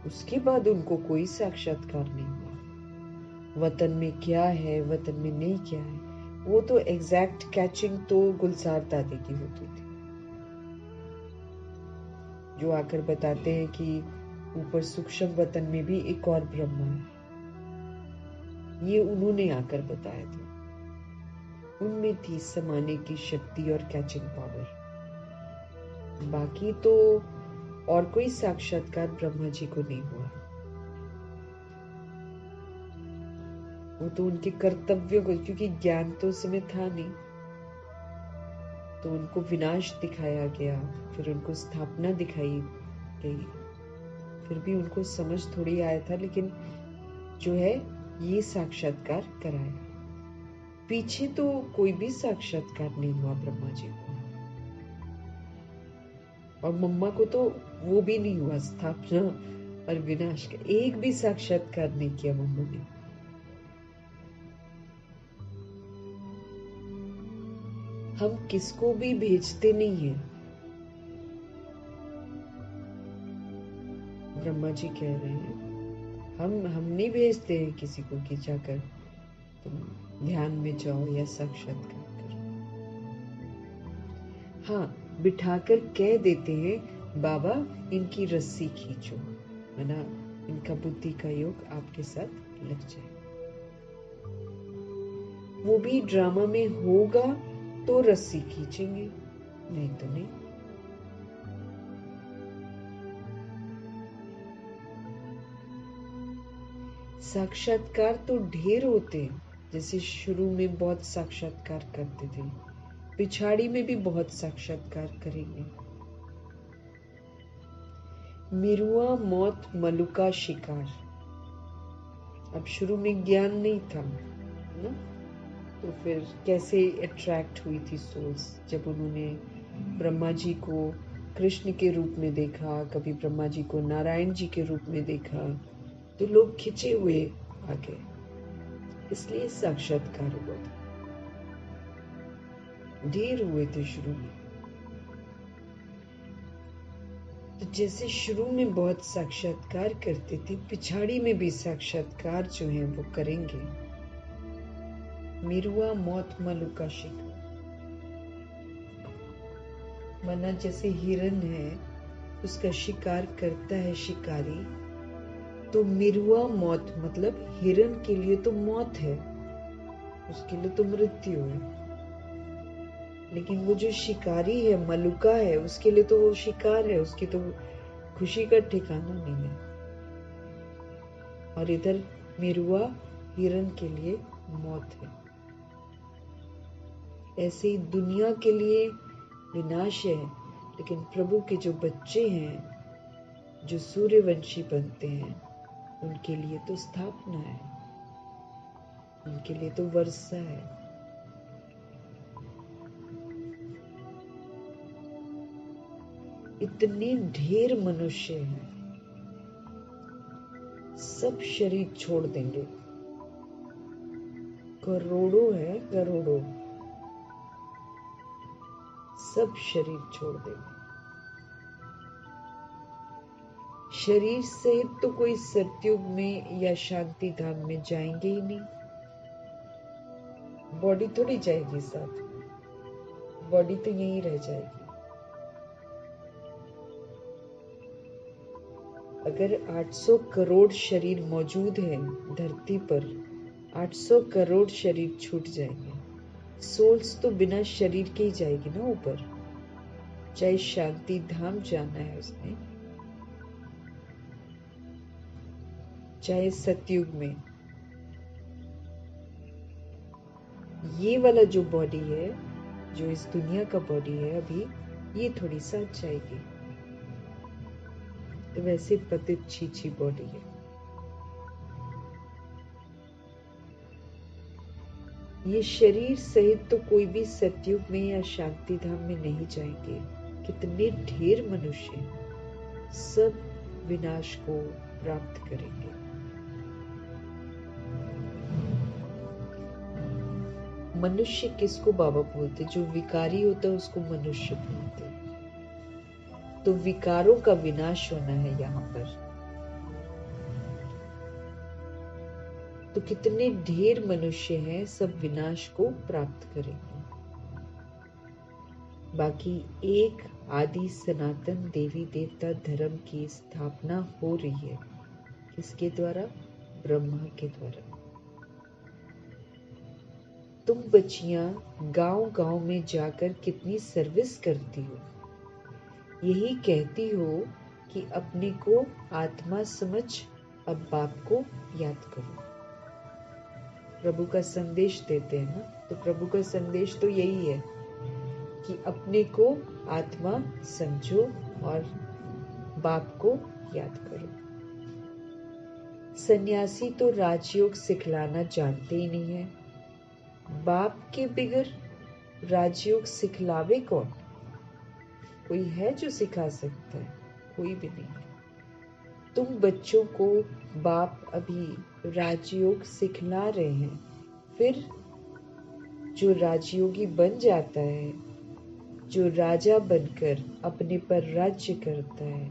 उसके बाद उनको कोई साक्षात्कार नहीं हुआ। वतन में क्या है, वतन में नहीं क्या है, वो तो एग्जैक्ट कैचिंग तो गुलजार दादी की होती थी, जो आकर बताते हैं कि ऊपर सूक्ष्म वतन में भी एक और ब्रह्मा है। ये उन्होंने आकर बताया था। उनमें थी समाने की शक्ति और कैचिंग पावर। बाकी तो और कोई साक्षात्कार ब्रह्मा जी को नहीं हुआ। वो तो उनके कर्तव्यों को, क्योंकि ज्ञान तो उस समय था नहीं, तो उनको विनाश दिखाया गया, फिर उनको स्थापना दिखाई गई। फिर भी उनको समझ थोड़ी आया था, लेकिन जो है ये साक्षात्कार कराया। पीछे तो कोई भी साक्षात्कार नहीं हुआ ब्रह्मा जी को, और मम्मा को तो वो भी नहीं हुआ, स्थापना और विनाश का एक भी साक्षात्कार नहीं किया मम्मा ने। हम किसको भी भेजते नहीं है। ब्रह्मा जी कह रहे हैं हम नहीं भेजते हैं किसी को कि जाकर तुम ध्यान में जाओ या साक्षात्कार करो। हाँ, बिठाकर कह देते हैं बाबा इनकी रस्सी खींचो, है ना, इनका बुद्धि का योग आपके साथ लग जाए। वो भी ड्रामा में होगा तो रस्सी खींचेंगे, नहीं तो नहीं। साक्षात्कार तो ढेर होते हैं, जैसे शुरू में बहुत साक्षात्कार करते थे, पिछाड़ी में भी बहुत साक्षात्कार करेंगे। मिरुआ मौत मलुका शिकार। अब शुरू में ज्ञान नहीं था ना, तो फिर कैसे अट्रैक्ट हुई थी सोल्स, जब उन्होंने ब्रह्मा जी को कृष्ण के रूप में देखा, कभी ब्रह्मा जी को नारायण जी के रूप में देखा, तो लोग खिंचे हुए आ गए, इसलिए साक्षात्कार हुआ था। ढेर हुए थे शुरू में। तो जैसे शुरू में बहुत साक्षात्कार करते थे, पिछाड़ी में भी साक्षात्कार जो है वो करेंगे। मिरुआ मौत मलुका शिकार। माना जैसे हिरन है, उसका शिकार करता है शिकारी, तो मिरुआ मौत मतलब हिरन के लिए तो मौत है, उसके लिए तो मृत्यु है। लेकिन वो जो शिकारी है, मलुका है, उसके लिए तो वो शिकार है, उसकी तो खुशी का ठिकाना नहीं है। और इधर मिरुआ हिरन के लिए मौत है। ऐसे ही दुनिया के लिए विनाश है, लेकिन प्रभु के जो बच्चे हैं, जो सूर्यवंशी बनते हैं, उनके लिए तो स्थापना है, उनके लिए तो वर्षा है। इतने ढेर मनुष्य हैं, सब शरीर छोड़ देंगे। करोड़ों है, करोड़ों, सब शरीर छोड़ देंगे। शरीर सहित तो कोई सतयुग में या शांति धाम में जाएंगे ही नहीं। बॉडी थोड़ी जाएगी साथ, बॉडी तो यहीं रह जाएगी। अगर 800 करोड़ शरीर मौजूद है धरती पर, 800 करोड़ शरीर छूट जाएंगे। सोल्स तो बिना शरीर के ही जाएगी ना ऊपर, चाहे शांति धाम जाना है उसने, चाहे सतयुग में। ये वाला जो बॉडी है, जो इस दुनिया का बॉडी है अभी, ये थोड़ी साथ जाएगी। तो वैसे पतित छीछी बॉडी है। ये शरीर सहित तो कोई भी सतयुग में या शांति धाम में नहीं जाएंगे। कितने ढेर मनुष्य सब विनाश को प्राप्त करेंगे। मनुष्य किसको बाबा बोलते? जो विकारी होता है उसको मनुष्य बोलते। तो विकारों का विनाश होना है यहाँ पर। तो कितने ढेर मनुष्य हैं, सब विनाश को प्राप्त करेंगे। बाकी एक आदि सनातन देवी देवता धर्म की स्थापना हो रही है। किसके द्वारा? ब्रह्मा के द्वारा। तुम बच्चियां गांव-गांव में जाकर कितनी सर्विस करती हो। यही कहती हो कि अपने को आत्मा समझ, अब बाप को याद करो। प्रभु का संदेश देते हैं ना, तो प्रभु का संदेश तो यही है कि अपने को आत्मा समझो और बाप को याद करो। सन्यासी तो राजयोग सिखलाना जानते ही नहीं है। बाप के बिगर राजयोग सिखलावे कौन? कोई है जो सिखा सकता है? कोई भी नहीं है। तुम बच्चों को बाप अभी राजयोग सिखला रहे हैं, फिर जो राजयोगी बन जाता है, जो राजा बनकर अपने पर राज्य करता है।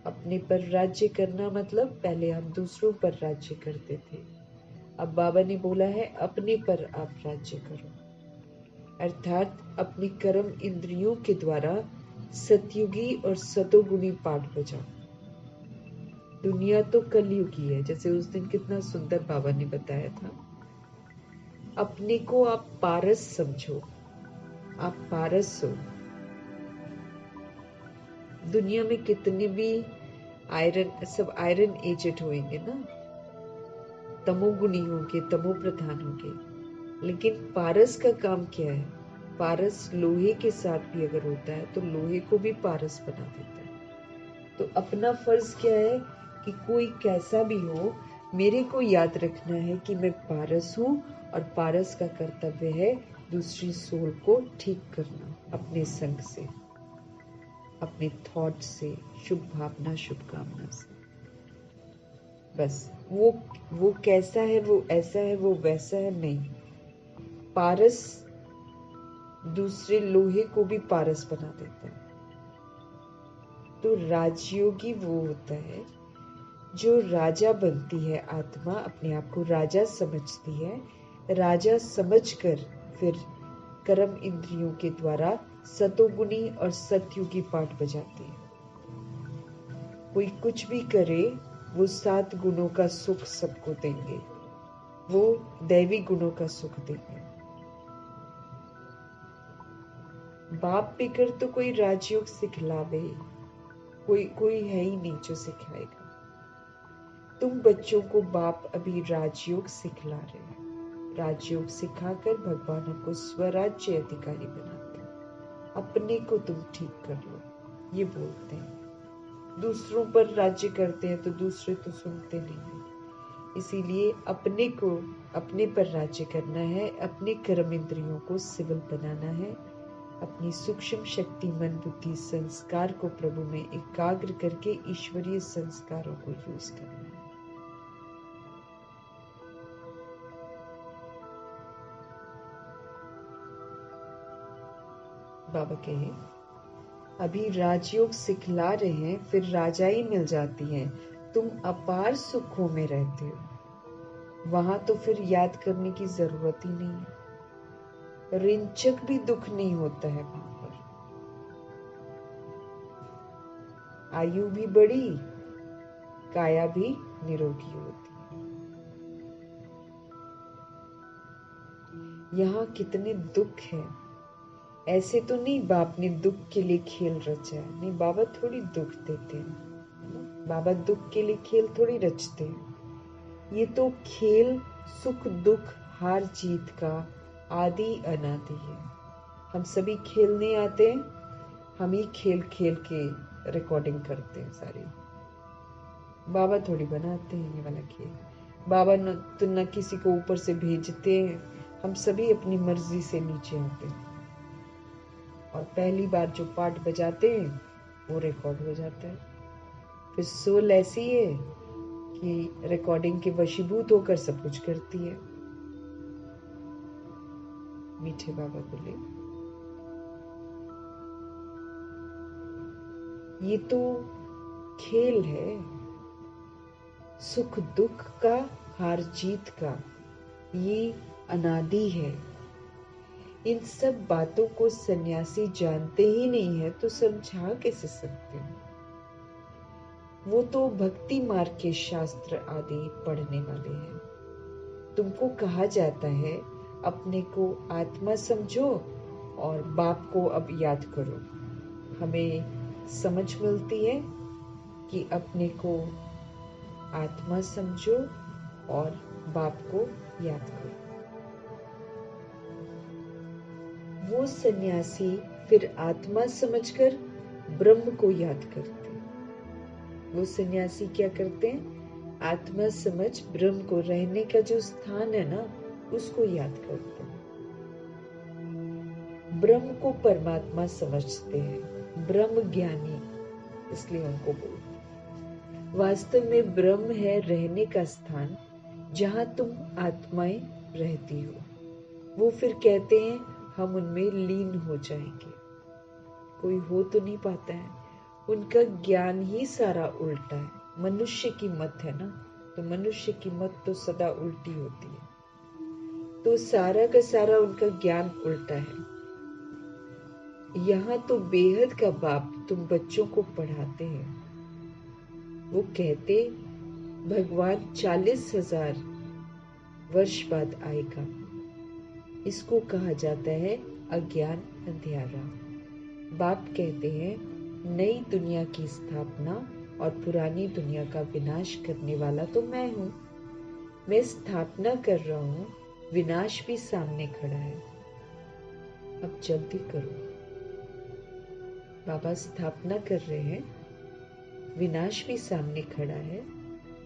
अपने पर राज्य करना मतलब पहले हम दूसरों पर राज्य करते थे, अब बाबा ने बोला है अपने पर आप राज्य करो, अर्थात अपनी कर्म इंद्रियों के द्वारा सतयुगी और सतोगुणी पाठ बजाओ। दुनिया तो कलयुगी है, जैसे उस दिन कितना सुंदर बाबा ने बताया था। अपने को आप पारस समझो, आप पारस हो। दुनिया में कितने भी सब आयरन एजेंट होंगे ना, तमोगुणी होंगे, तमो प्रधान होंगे, लेकिन पारस का काम क्या है? पारस लोहे के साथ भी अगर होता है तो लोहे को भी पारस बना देता है। तो अपना फर्ज क्या है कि कोई कैसा भी हो, मेरे को याद रखना है कि मैं पारस हूँ, और पारस का कर्तव्य है दूसरी सोल को ठीक करना अपने संग से, अपने थॉट से, शुभ भावना, शुभकामना से। बस वो कैसा है, वो ऐसा है, वो वैसा है, नहीं। पारस दूसरे लोहे को भी पारस बना देता है। तो राजयोगी वो होता है जो राजा बनती है। आत्मा अपने आप को राजा समझती है, राजा समझकर फिर कर्म इंद्रियों के द्वारा सतोगुणी और सतयुगी पाठ बजाती है। कोई कुछ भी करे, वो 7 गुणों का सुख सबको देंगे, वो दैवी गुणों का सुख देंगे। बाप बिगड़ तो कोई राजयोग सिखलावे, कोई है ही नहीं जो सिखाएगा। तुम बच्चों को बाप अभी राजयोग सिखला रहे हैं। राजयोग सिखाकर भगवान हमको स्वराज्य अधिकारी बनाते हैं। अपने को तुम ठीक कर लो, ये बोलते हैं। दूसरों पर राज्य करते हैं तो दूसरे तो सुनते नहीं हैं। इसीलिए अपने को अपने पर राज्य करना है, अपने कर्म इंद्रियों को सिविल बनाना है, अपनी सूक्ष्म शक्ति मन बुद्धि संस्कार को प्रभु में एकाग्र करके ईश्वरीय संस्कारों को यूज करना है। बाबा कहे अभी राजयोग सिखला रहे हैं, फिर राजाई मिल जाती है। तुम अपार सुखों में रहते हो, वहां तो फिर याद करने की जरूरत ही नहीं है। रिंचक भी दुख नहीं होता है वहां पर। आयु भी बढ़ी, काया भी निरोगी होती है। यहाँ कितने दुख है। ऐसे तो नहीं बाप ने दुख के लिए खेल रचा है, नहीं, बाबा थोड़ी दुख देते हैं। बाबा दुख के लिए खेल थोड़ी रचते हैं। ये तो खेल सुख दुख हार जीत का आदि अनादि है। हम सभी खेलने आते हैं, हम ही खेल खेल के रिकॉर्डिंग करते हैं सारी। बाबा थोड़ी बनाते हैं ये वाला खेल। बाबा न किसी को ऊपर से भेजते हैं, हम सभी अपनी मर्जी से नीचे आते हैं। और पहली बार जो पार्ट बजाते हैं वो रिकॉर्ड हो जाता है। फिर सोल ऐसी है कि रिकॉर्डिंग के वशीभूत होकर सब कुछ करती है। मीठे बाबा बोले ये तो खेल है, सुख दुख का हार जीत का, ये अनादि है। इन सब बातों को सन्यासी जानते ही नहीं है तो समझा कैसे सकते हैं। वो तो भक्ति मार्ग के शास्त्र आदि पढ़ने वाले हैं। तुमको कहा जाता है अपने को आत्मा समझो और बाप को अब याद करो। हमें समझ मिलती है कि अपने को आत्मा समझो और बाप को याद करो। वो सन्यासी फिर आत्मा समझकर ब्रह्म को याद करते हैं। वो सन्यासी क्या करते हैं? आत्मा समझ ब्रह्म को रहने का जो स्थान है ना, उसको याद करते हैं। ब्रह्म को परमात्मा समझते हैं, ब्रह्म ज्ञानी, इसलिए उनको बोलते हैं। वास्तव में ब्रह्म है रहने का स्थान, जहां तुम आत्माएं रहती हो। वो फिर कहते हैं हम उनमें लीन हो जाएंगे। कोई हो तो नहीं पाता है। उनका ज्ञान ही सारा उल्टा है। मनुष्य की मत है ना, तो मनुष्य की मत तो सदा उल्टी होती है। तो सारा का सारा उनका ज्ञान उल्टा है। यहाँ तो बेहद का बाप तुम बच्चों को पढ़ाते हैं। वो कहते भगवान 40,000 वर्ष बाद आएगा। इसको कहा जाता है अज्ञान अंधियारा। बाप कहते हैं नई दुनिया की स्थापना और पुरानी दुनिया का विनाश करने वाला तो मैं हूं। मैं स्थापना कर रहा हूं, विनाश भी सामने खड़ा है। अब जल्दी करो। बाबा स्थापना कर रहे हैं, विनाश भी सामने खड़ा है।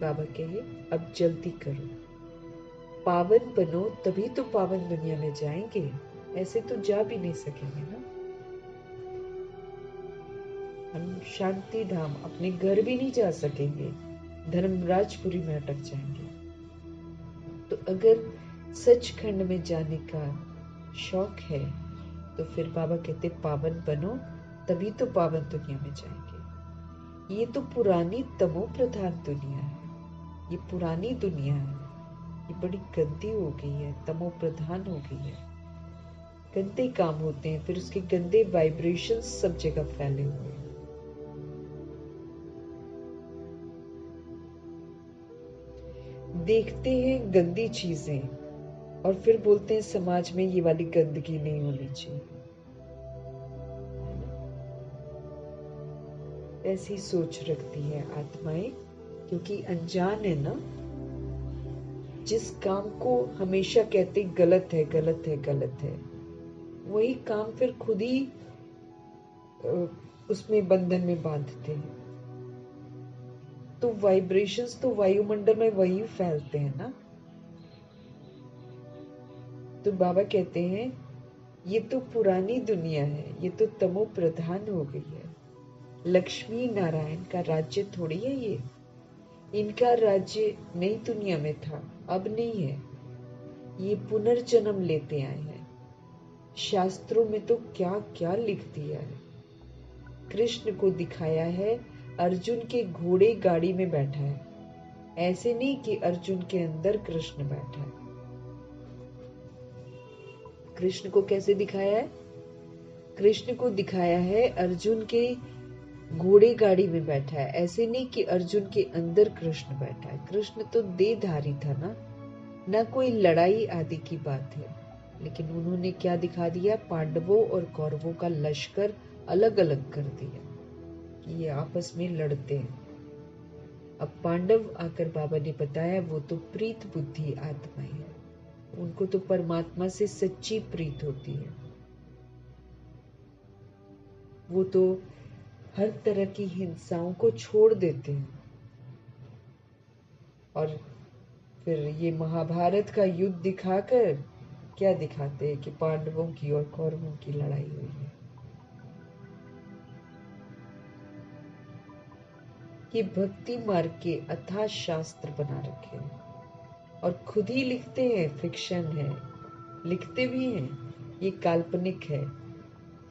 बाबा कहे अब जल्दी करो, पावन बनो, तभी तो पावन दुनिया में जाएंगे। ऐसे तो जा भी नहीं सकेंगे ना। हम शांति धाम अपने घर भी नहीं जा सकेंगे, धर्मराजपुरी में अटक जाएंगे। तो अगर सचखंड में जाने का शौक है तो फिर बाबा कहते पावन बनो, तभी तो पावन दुनिया में जाएंगे। ये तो पुरानी तमो प्रधान दुनिया है, ये पुरानी दुनिया है, ये बड़ी गंदी हो गई है, तमो प्रधान हो गई है। गंदे काम होते हैं, फिर उसके गंदे वाइब्रेशंस सब जगह फैले हुए हैं। देखते हैं गंदी चीजें और फिर बोलते हैं समाज में ये वाली गंदगी नहीं होनी चाहिए। ऐसी सोच रखती है आत्माएं, क्योंकि अनजान है ना। जिस काम को हमेशा कहते गलत है गलत है गलत है, वही काम फिर खुद ही उसमें बंधन में बांधते हैं। तो वाइब्रेशंस तो वायुमंडल में वही फैलते हैं ना। तो बाबा कहते हैं ये तो पुरानी दुनिया है, ये तो तमो प्रधान हो गई है। लक्ष्मी नारायण का राज्य थोड़ी है ये। इनका राज्य नई दुनिया में था, अब नहीं है। ये पुनर्जन्म लेते आए हैं। शास्त्रों में तो क्या क्या लिख दिया है। कृष्ण को दिखाया है अर्जुन के घोड़े गाड़ी में बैठा है, ऐसे नहीं कि अर्जुन के अंदर कृष्ण बैठा है। कृष्ण को कैसे दिखाया है? कृष्ण को दिखाया है अर्जुन के घोड़े गाड़ी में बैठा है, ऐसे नहीं कि अर्जुन के अंदर कृष्ण बैठा है। कृष्ण तो देहधारी था ना कोई लड़ाई आदि की बात है। लेकिन उन्होंने क्या दिखा दिया? पांडवों और कौरवों का लश्कर अलग अलग कर दिया कि ये आपस में लड़ते हैं। अब पांडव आकर बाबा ने बताया वो तो प्रीत बुद्धि आत्माएं हैं, उनको तो परमात्मा से सच्ची प्रीत होती है। वो तो हर तरह की हिंसाओं को छोड़ देते हैं। और फिर ये महाभारत का युद्ध दिखाकर क्या दिखाते हैं कि पांडवों की और कौरवों की लड़ाई हुई है। ये भक्ति मार्ग के अथाह शास्त्र बना रखे हैं और खुद ही लिखते हैं फिक्शन है, लिखते भी हैं ये काल्पनिक है,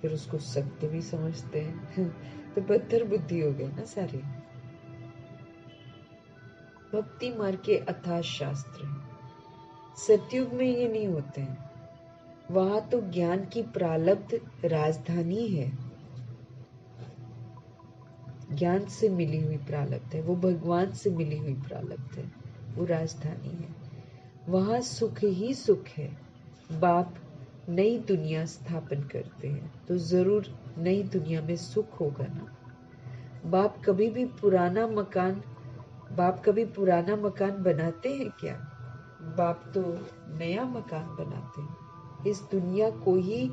फिर उसको सत्य भी समझते हैं। तो बदतर बुद्धि हो गए ना सारे। भक्ति मार्ग के अथाह शास्त्र हैं। सतयुग में ये नहीं होते हैं, वहां तो ज्ञान की प्रालब्ध राजधानी है। ज्ञान से मिली हुई प्रालब्ध है, वो भगवान से मिली हुई प्रालब्ध है, वो राजधानी है। वहां सुख ही सुख है। बाप नई दुनिया स्थापन करते हैं तो जरूर नई दुनिया में सुख होगा ना। बाप कभी पुराना मकान बनाते हैं क्या? बाप तो नया मकान बनाते हैं। इस दुनिया को ही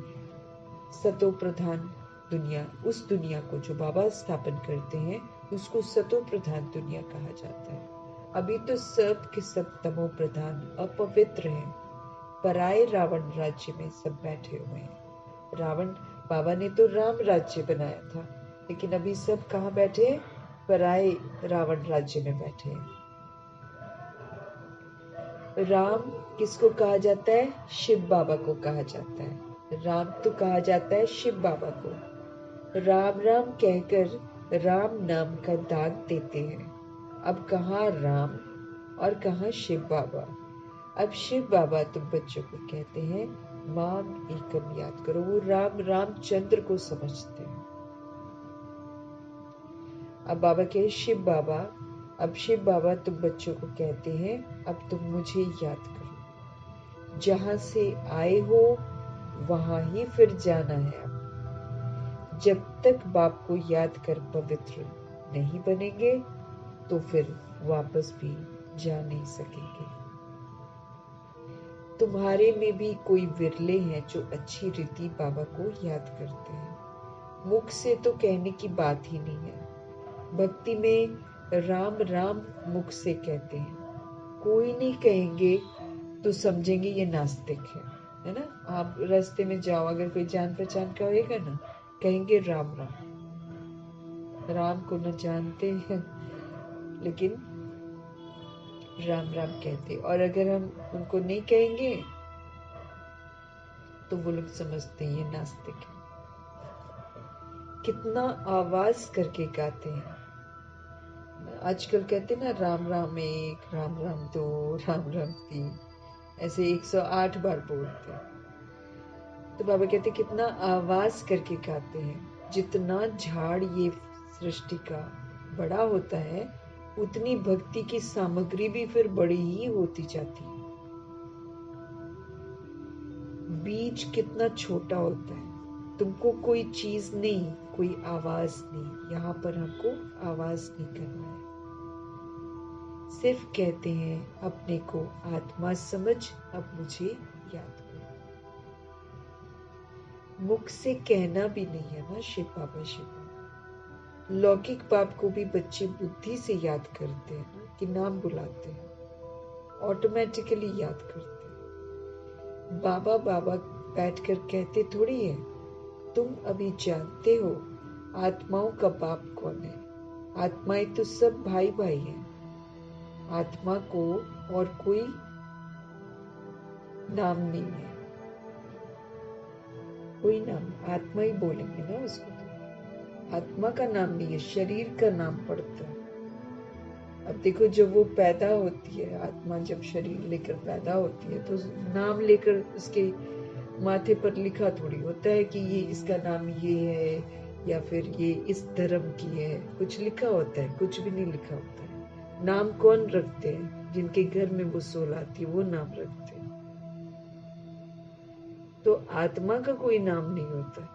सतो प्रधान दुनिया, उस दुनिया को जो बाबा स्थापन करते हैं उसको सतो प्रधान दुनिया कहा जाता है। अभी तो सब के सब तमो प्रधान अपवित्र हैं। पराये रावण राज्य में सब बैठे हुए हैं। रावण बाबा ने तो राम राज्य बनाया था, लेकिन अभी सब कहाँ बैठे हैं? पराये रावण राज्य में बैठे हैं। राम किसको कहा जाता है? शिव बाबा को कहा जाता है। राम तो कहा जाता है शिव बाबा को। राम राम कहकर राम नाम का दाग देते हैं। अब कहाँ राम और कहाँ शिव बाबा। अब शिव बाबा तुम बच्चों को कहते हैं माम एकम याद करो। वो रामचंद्र को समझते हैं। अब बाबा कहे शिव बाबा, अब शिव बाबा तुम बच्चों को कहते हैं अब तुम मुझे याद करो। जहां से आए हो वहां ही फिर जाना है। अब जब तक बाप को याद कर पवित्र नहीं बनेंगे तो फिर वापस भी जा नहीं सकेंगे। तुम्हारे में भी कोई विरले हैं जो अच्छी रीति बाबा को याद करते हैं। मुख से तो कहने की बात ही नहीं है। भक्ति में राम राम मुख से कहते हैं, कोई नहीं कहेंगे तो समझेंगे ये नास्तिक है ना। आप रास्ते में जाओ, अगर कोई जान पहचान का होएगा ना, कहेंगे राम राम। राम को न जानते हैं लेकिन राम राम कहते। और अगर हम उनको नहीं कहेंगे तो वो लोग समझते हैं ये नास्तिक है। कितना आवाज करके गाते हैं। आजकल कहते ना राम राम एक, राम राम दो, राम राम तीन, ऐसे 108 बार बोलते हैं। तो बाबा कहते कितना आवाज करके गाते हैं। जितना झाड़ ये सृष्टि का बड़ा होता है, उतनी भक्ति की सामग्री भी फिर बड़ी ही होती जाती है। बीज कितना छोटा होता है। तुमको कोई चीज नहीं, कोई आवाज नहीं, यहाँ पर हमको आवाज नहीं करना है। सिर्फ कहते हैं अपने को आत्मा समझ, अब मुझे याद करो। मुख से कहना भी नहीं है ना शिव बाबा शिव बाबा। लौकिक बाप को भी बच्चे बुद्धि से याद करते हैं ना, कि नाम बुलाते हैं, ऑटोमेटिकली याद करते हैं। बाबा बाबा बैठकर कहते थोड़ी है। तुम अभी जानते हो आत्माओं का बाप कौन है। आत्माएं तो सब भाई भाई हैं। आत्मा को और कोई नाम नहीं है, कोई नाम, आत्मा ही बोलेंगे ना उसको। तो आत्मा का नाम नहीं है, शरीर का नाम पड़ता है। अब देखो जब वो पैदा होती है, आत्मा जब शरीर लेकर पैदा होती है, तो नाम लेकर उसके माथे पर लिखा थोड़ी होता है कि ये इसका नाम ये है या फिर ये इस धर्म की है। कुछ लिखा होता है? कुछ भी नहीं लिखा होता है। नाम कौन रखते हैं? जिनके घर में वो सोल आती है वो नाम रखते हैं। तो आत्मा का कोई नाम नहीं होता है।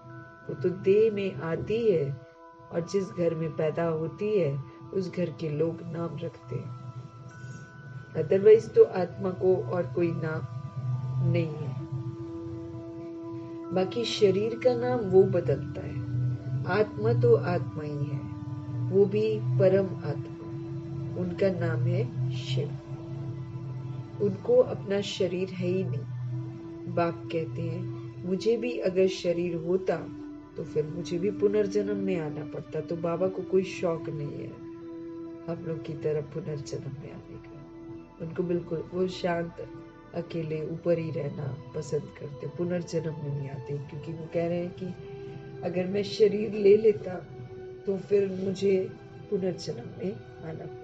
वो तो देह में आती है और जिस घर में पैदा होती है उस घर के लोग नाम रखते हैं। अदरवाइज तो आत्मा को और कोई नाम नहीं है। बाकी शरीर का नाम वो बदलता है। आत्मा तो आत्मा ही है, वो भी परम आत्मा। उनका नाम है शिव। उनको अपना शरीर है ही नहीं। बाप कहते हैं मुझे भी अगर शरीर होता तो फिर मुझे भी पुनर्जन्म में आना पड़ता। तो बाबा को कोई शौक नहीं है हम लोग की तरह पुनर्जन्म में आने का। उनको बिल्कुल, वो शांत अकेले ऊपर ही रहना पसंद करते, पुनर्जन्म में नहीं आते। क्योंकि वो कह रहे हैं कि अगर मैं शरीर ले लेता तो फिर मुझे पुनर्जन्म में आना पड़ता।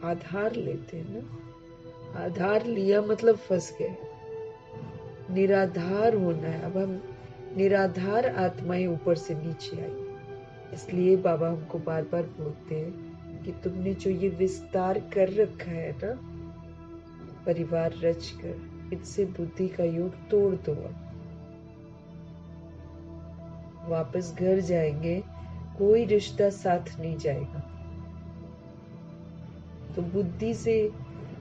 आधार लेते हैं ना, आधार लिया मतलब फंस गए। निराधार होना है। अब हम निराधार आत्माएं ऊपर से नीचे आई। इसलिए बाबा हमको बार बार बोलते हैं कि तुमने जो ये विस्तार कर रखा है ना, परिवार रच कर, इससे बुद्धि का योग तोड़ दो। वापस घर जाएंगे, कोई रिश्ता साथ नहीं जाएगा। तो बुद्धि से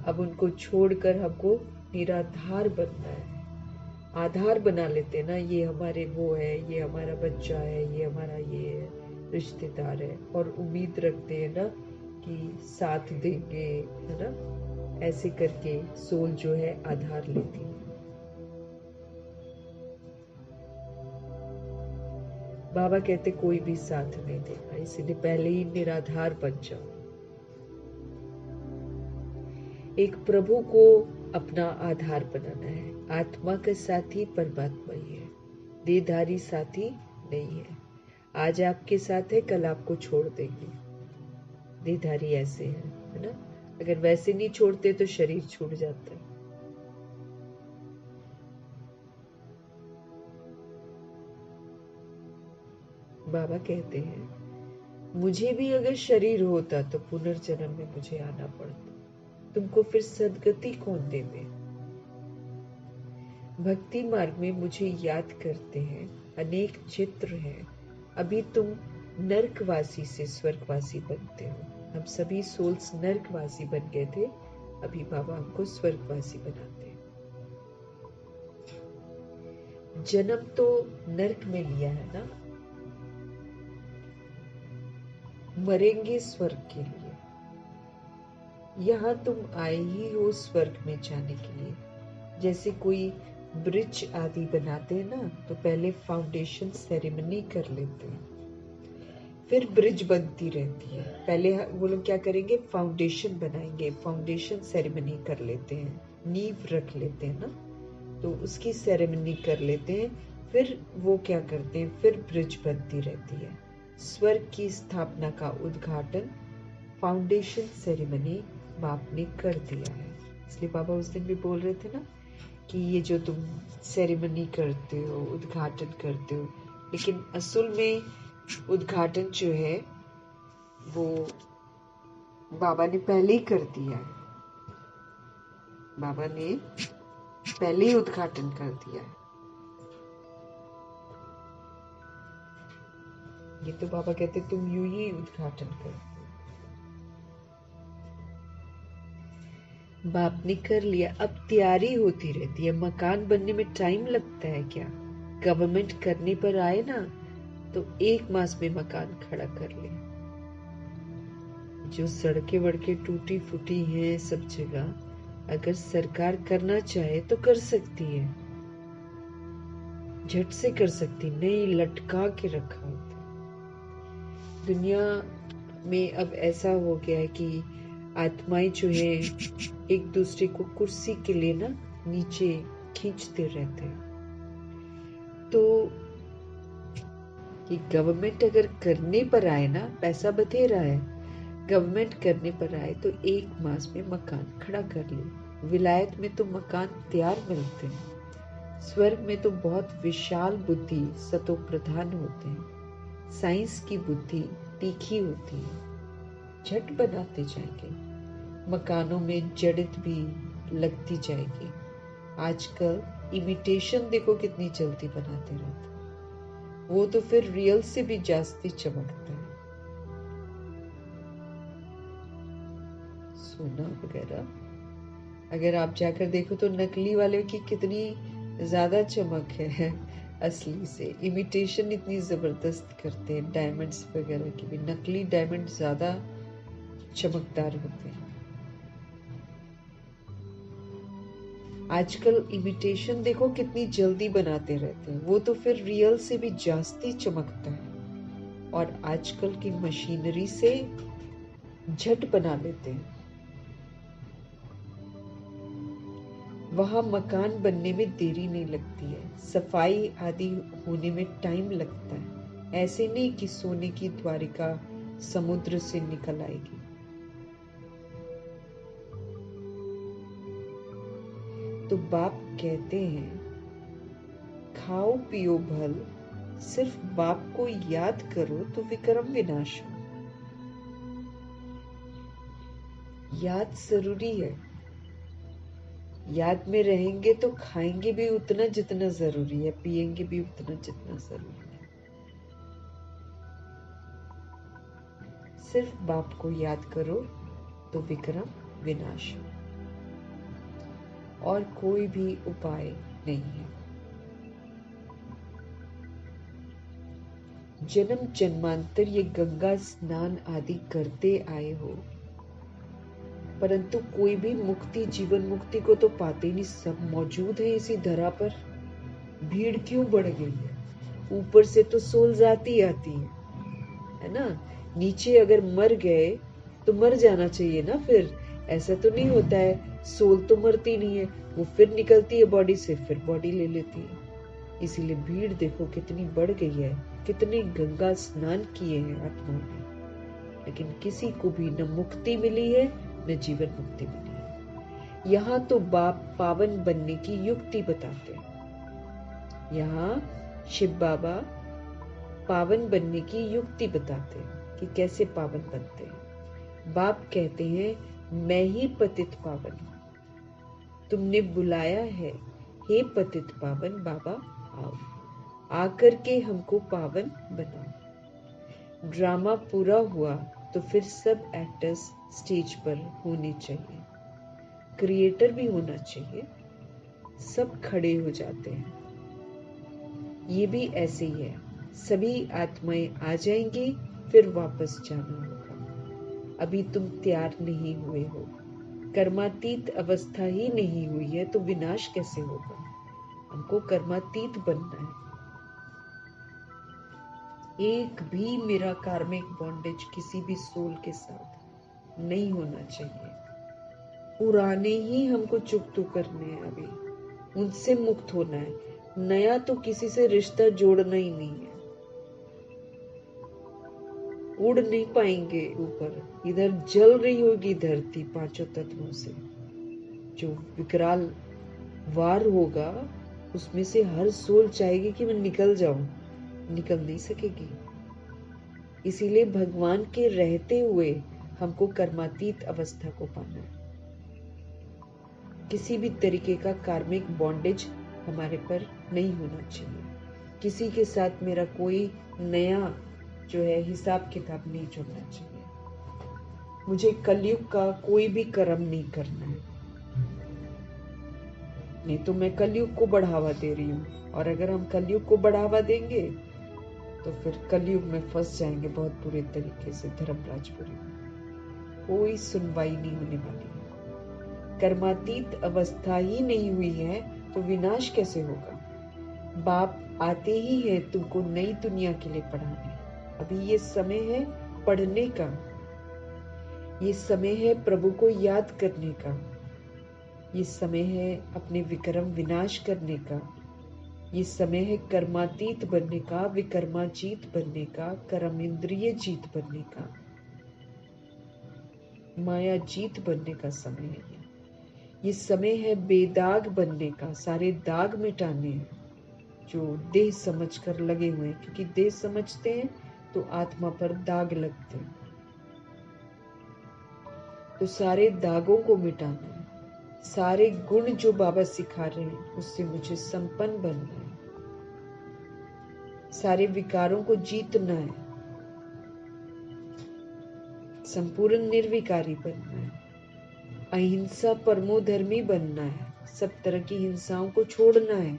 अब उनको छोड़कर हमको निराधार बनना है। आधार बना लेते ना, ये हमारे वो है, ये हमारा बच्चा है, ये हमारा ये है, रिश्तेदार है, और उम्मीद रखते हैं ना कि साथ देंगे, है ना। ऐसे करके सोल जो है आधार लेती है। बाबा कहते कोई भी साथ नहीं देगा, इसलिए पहले ही निराधार बन जाओ। एक प्रभु को अपना आधार बनाना है। आत्मा का साथी परमात्मा ही है, देहधारी साथी नहीं है। आज आपके साथ है, कल आपको छोड़ देंगे। देहधारी ऐसे है ना। अगर वैसे नहीं छोड़ते तो शरीर छूट जाता है। बाबा कहते हैं मुझे भी अगर शरीर होता तो पुनर्जन्म में मुझे आना पड़ता। तुमको फिर सदगति कौन देवे। भक्ति मार्ग में मुझे याद करते हैं अनेक चित्र हैं। अभी तुम नरकवासी से स्वर्गवासी बनते हो। हम सभी सोल्स नरकवासी बन गए थे, अभी बाबा हमको स्वर्गवासी बनाते हैं। जन्म तो नरक में लिया है ना, मरेंगे स्वर्ग के लिए। यहाँ तुम आए ही हो स्वर्ग में जाने के लिए। जैसे कोई ब्रिज आदि बनाते हैं ना, तो पहले फाउंडेशन सेरेमनी कर लेते हैं, फिर ब्रिज बनती रहती है। पहले वो लोग क्या करेंगे, फाउंडेशन बनाएंगे, फाउंडेशन सेरेमनी कर लेते हैं, नींव रख लेते हैं ना, तो उसकी सेरेमनी कर लेते हैं। फिर वो क्या करते हैं, फिर ब्रिज बनती रहती है। स्वर्ग की स्थापना का उद्घाटन फाउंडेशन सेरेमनी बाप ने कर दिया है। इसलिए बाबा उस दिन भी बोल रहे थे ना कि ये जो तुम सेरेमनी करते हो, उद्घाटन करते हो, लेकिन असल में उद्घाटन जो है वो बाबा ने पहले ही कर दिया है। बाबा ने पहले ही उद्घाटन कर दिया है। ये तो बाबा कहते तुम यूं ही उद्घाटन करते हो। बाप ने कर लिया, अब तैयारी होती रहती है। मकान बनने में टाइम लगता है क्या? गवर्नमेंट करने पर आए ना तो 1 मास में मकान खड़ा कर ले। जो सड़कें वड़कें टूटी फूटी हैं सब जगह, अगर सरकार करना चाहे तो कर सकती है, झट से कर सकती, नहीं लटका के रखा होता। दुनिया में अब ऐसा हो गया है कि आत्माएं जो है एक दूसरे को कुर्सी के लिए ना नीचे खींचते रहते हैं। तो ये गवर्नमेंट अगर करने पर आए ना, पैसा बथेरा है, गवर्नमेंट करने पर आए तो 1 मास में मकान खड़ा कर ले। विलायत में तो मकान तैयार मिलते हैं। स्वर्ग में तो बहुत विशाल बुद्धि सतो प्रधान होते हैं। साइंस की बुद्धि तीखी होती है, झट बनाते जाएंगे। मकानों में जड़ित भी लगती जाएगी। आजकल इमिटेशन देखो कितनी जल्दी बनाते रहते हैं, वो तो फिर रियल से भी जास्ती चमकता है। सोना वगैरह अगर आप जाकर देखो तो नकली वाले की कितनी ज्यादा चमक है असली से। इमिटेशन इतनी जबरदस्त करते हैं, डायमंड्स वगैरह की भी। नकली डायमंड ज्यादा चमकदार होते हैं। आजकल इमिटेशन देखो कितनी जल्दी बनाते रहते हैं, वो तो फिर रियल से भी जास्ती चमकता है। और आजकल की मशीनरी से झट बना लेते हैं। वहां मकान बनने में देरी नहीं लगती है, सफाई आदि होने में टाइम लगता है। ऐसे नहीं कि सोने की द्वारिका समुद्र से निकल आएगी। तो बाप कहते हैं खाओ पियो भल, सिर्फ बाप को याद करो तो विक्रम विनाश हो। याद जरूरी है। याद में रहेंगे तो खाएंगे भी उतना जितना जरूरी है, पिएंगे भी उतना जितना जरूरी है। सिर्फ बाप को याद करो तो विक्रम विनाश हो, और कोई भी उपाय नहीं है। जन्म जन्मांतर ये गंगा स्नान आदि करते आए हो, परंतु कोई भी मुक्ति, जीवन मुक्ति को तो पाते नहीं। सब मौजूद है इसी धरा पर। भीड़ क्यों बढ़ गई है? ऊपर से तो सोल जाती आती है ना। नीचे अगर मर गए तो मर जाना चाहिए ना। फिर ऐसा तो नहीं होता है, सोल तो मरती नहीं है, वो फिर निकलती है बॉडी से, फिर बॉडी ले लेती है। इसीलिए भीड़ देखो कितनी बढ़ गई है। कितने गंगा स्नान किए हैं आत्माओं ने, लेकिन किसी को भी न मुक्ति मिली है न जीवन मुक्ति मिली है। यहाँ तो बाप पावन बनने की युक्ति बताते हैं। यहाँ शिव बाबा पावन बनने की युक्ति बताते हैं कि कैसे पावन बनते हैं। बाप कहते हैं मैं ही पतित पावन हूं। तुमने बुलाया है, हे पतित पावन बाबा आओ, आकर के हमको पावन बनाओ। ड्रामा पूरा हुआ तो फिर सब एक्टर्स स्टेज पर होने चाहिए, क्रिएटर भी होना चाहिए। सब खड़े हो जाते हैं। ये भी ऐसे ही है, सभी आत्माएं आ जाएंगी, फिर वापस जाना होगा। अभी तुम तैयार नहीं हुए हो, कर्मातीत अवस्था ही नहीं हुई है, तो विनाश कैसे होगा? हमको कर्मातीत बनना है। एक भी मेरा कार्मिक बॉन्डेज किसी भी सोल के साथ नहीं होना चाहिए। पुराने ही हमको चुकतू करने हैं, अभी उनसे मुक्त होना है। नया तो किसी से रिश्ता जोड़ना ही नहीं है। उड़ नहीं पाएंगे ऊपर, इधर जल रही होगी धरती 5 तत्वों से, जो विकराल वार होगा, उसमें से हर सोल चाहेगी कि मैं निकल जाऊं, निकल नहीं सकेगी। इसीलिए भगवान के रहते हुए हमको कर्मातीत अवस्था को पाना है। किसी भी तरीके का कार्मिक बॉन्डेज हमारे पर नहीं होना चाहिए। किसी के साथ मेरा कोई नया जो है हिसाब किताब नहीं जुड़ना चाहिए। मुझे कलयुग का कोई भी कर्म नहीं करना है, नहीं तो मैं कलयुग को बढ़ावा दे रही हूँ। और अगर हम कलयुग को बढ़ावा देंगे तो फिर कलयुग में फंस जाएंगे बहुत बुरे तरीके से धर्मराजपुरी में। कोई सुनवाई नहीं होने वाली है। कर्मातीत अवस्था ही नहीं हुई है तो विनाश कैसे होगा। बाप आते ही हैं तुमको नई दुनिया के लिए पढ़ाने। अभी ये समय है पढ़ने का, ये समय है प्रभु को याद करने का, ये समय है अपने विक्रम विनाश करने का, ये समय है कर्मातीत बनने का, विकर्माजीत बनने का, कर्म इंद्रिय जीत बनने का, माया जीत बनने का समय है। ये समय है बेदाग बनने का, सारे दाग मिटाने हैं जो देह समझकर लगे हुए हैं, क्योंकि देह समझते हैं तो आत्मा पर दाग लगते हैं। तो सारे दागों को मिटाना है। सारे गुण जो बाबा सिखा रहे हैं उससे मुझे संपन्न बनना है। सारे विकारों को जीतना है, संपूर्ण निर्विकारी बनना है, अहिंसा परमो धर्मी बनना है, सब तरह की हिंसाओं को छोड़ना है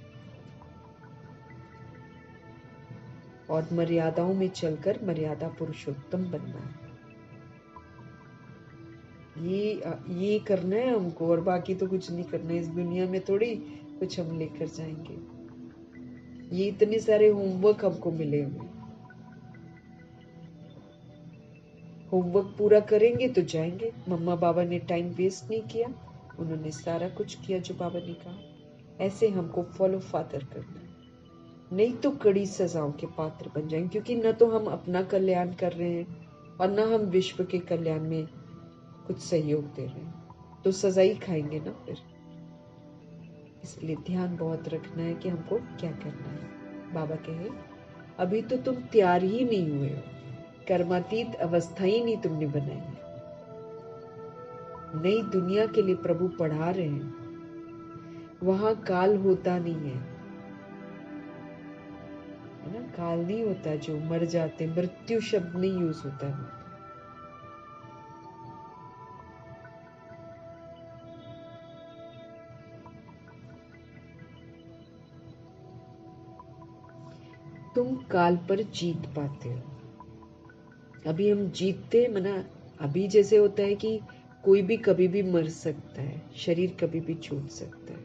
और मर्यादाओं में चलकर मर्यादा पुरुषोत्तम बनना है। ये करना है हमको, और बाकी तो कुछ नहीं करना है। इस दुनिया में थोड़ी कुछ हम लेकर जाएंगे। ये इतने सारे होमवर्क हमको मिले हुए, होमवर्क पूरा करेंगे तो जाएंगे। मम्मा बाबा ने टाइम वेस्ट नहीं किया, उन्होंने सारा कुछ किया जो बाबा ने कहा। ऐसे हमको फॉलो फादर करना है, नहीं तो कड़ी सजाओं के पात्र बन जाएंगे। क्योंकि न तो हम अपना कल्याण कर रहे हैं और न हम विश्व के कल्याण में कुछ सहयोग दे रहे हैं, तो सजा ही खाएंगे ना फिर। इसलिए ध्यान बहुत रखना है कि हमको क्या करना है। बाबा कहे अभी तो तुम तैयार ही नहीं हुए हो, कर्मातीत अवस्था ही नहीं तुमने बनाई है। नई दुनिया के लिए प्रभु पढ़ा रहे हैं, वहां काल होता नहीं है ना, काल नहीं होता। जो मर जाते, मृत्यु शब्द नहीं यूज होता है। तुम काल पर जीत पाते हो। अभी हम जीतते मना, अभी जैसे होता है कि कोई भी कभी भी मर सकता है, शरीर कभी भी छूट सकता है,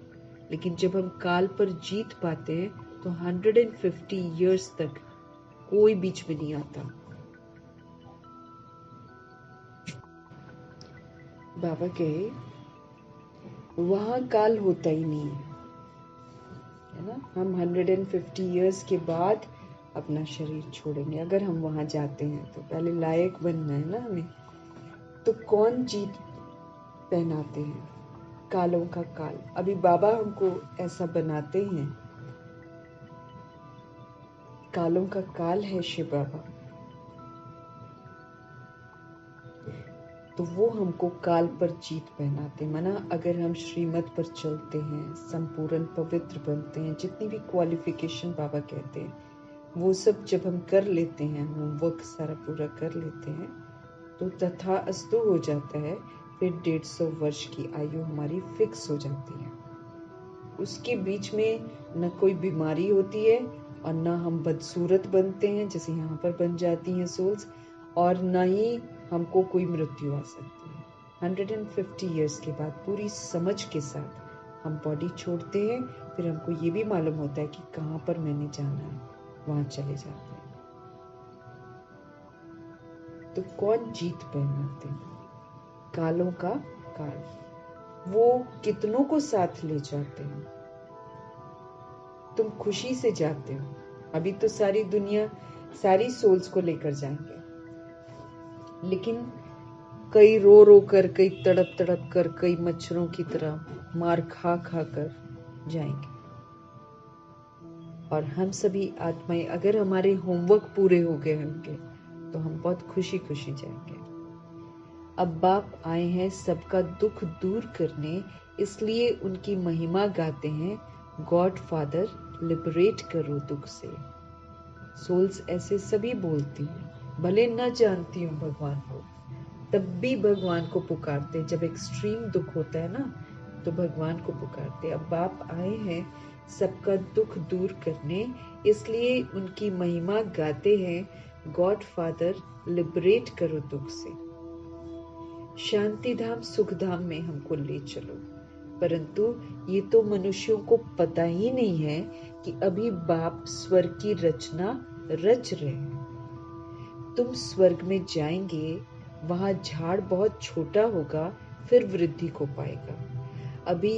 लेकिन जब हम काल पर जीत पाते हैं तो 150 इयर्स तक कोई बीच में नहीं आता। बाबा कहे वहां काल होता ही नहीं है ना। हम 150 इयर्स के बाद अपना शरीर छोड़ेंगे, अगर हम वहां जाते हैं तो। पहले लायक बनना है ना हमें। तो कौन जीत पहनाते हैं? कालों का काल। अभी बाबा हमको ऐसा बनाते हैं, कालों का काल है शिव बाबा, तो वो हमको काल पर जीत पहनाते। माना अगर हम श्रीमत पर चलते हैं, संपूर्ण पवित्र बनते हैं, जितनी भी क्वालिफिकेशन बाबा कहते हैं वो सब जब हम कर लेते हैं, होमवर्क सारा पूरा कर लेते हैं, तो तथा अस्तु हो जाता है। फिर 150 वर्ष की आयु हमारी फिक्स हो जाती है। उसके बीच में न कोई बीमारी होती है और न हम बदसूरत बनते हैं जैसे यहाँ पर बन जाती हैं सोल्स, और न ही हमको कोई मृत्यु आ सकती है। 150 इयर्स के बाद पूरी समझ के साथ हम बॉडी छोड़ते हैं। फिर हमको ये भी मालूम होता है कि कहाँ पर मैंने जाना है, वहां चले जाते हैं। तो कौन जीत पहनाते हैं? कालों का काल। वो कितनों को साथ ले जाते हैं। तुम खुशी से जाते हो। अभी तो सारी दुनिया सारी सोल्स को लेकर जाएंगे, लेकिन कई रो रो कर, कई तड़प तड़प कर, कई मच्छरों की तरह मार खा खा कर जाएंगे। और हम सभी आत्माएं, अगर हमारे होमवर्क पूरे हो गए होंगे तो हम बहुत खुशी खुशी जाएंगे। अब बाप आए हैं सबका दुख दूर करने, इसलिए उनकी महिमा गाते हैं। गॉड फादर लिबरेट करो दुख से। सोल्स ऐसे सभी बोलती हैं, भले न जानती हूँ भगवान को, तब भी भगवान को पुकारते। जब एक्सट्रीम दुख होता है ना, तो भगवान को पुकारते। अब बाप आए हैं सबका दुख दूर करने, इसलिए उनकी महिमा गाते हैं। गॉड फादर लिबरेट करो दुख से। शांति धाम सुख धाम में हमको ले चलो, परंतु ये तो मनुष्यों को पता ही नहीं है कि अभी बाप स्वर्ग की रचना रच रहे हैं। तुम स्वर्ग में जाएंगे, वहां झाड़ बहुत छोटा होगा, फिर वृद्धि को पाएगा। अभी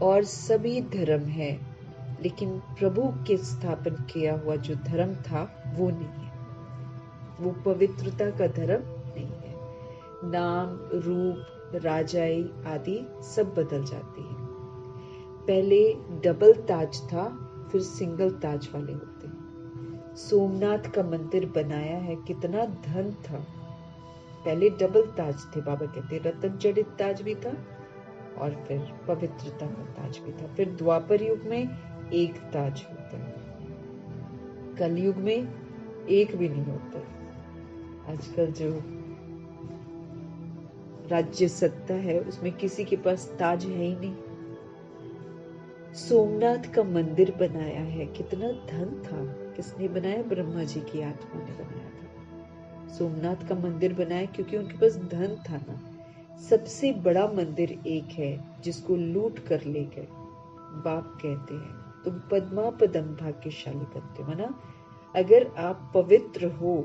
और सभी धर्म है, लेकिन प्रभु के स्थापन किया हुआ जो धर्म था वो नहीं है। वो पवित्रता का धर्म नहीं है। नाम, रूप, राजाई आदि सब बदल जाती है। पहले डबल ताज था, फिर सिंगल ताज वाले होते हैं। सोमनाथ का मंदिर बनाया है, कितना धन था। पहले डबल ताज थे, बाबा कहते रतन जड़ित ताज भी था और फिर पवित्रता का ताज भी था। फिर द्वापर युग में एक ताज होता है, कलयुग में एक भी नहीं होता। आजकल जो राज्य सत्ता है उसमें किसी के पास ताज है ही नहीं। सोमनाथ का मंदिर बनाया है, कितना धन था। किसने बनाया? ब्रह्मा जी की आत्मा ने बनाया था। सोमनाथ का मंदिर बनाया क्योंकि उनके पास धन था ना। सबसे बड़ा मंदिर एक है जिसको लूट कर ले गए। बाप कहते हैं तुम पद्मा पदम भाग्यशाली बनते हो। माना अगर आप पवित्र हो,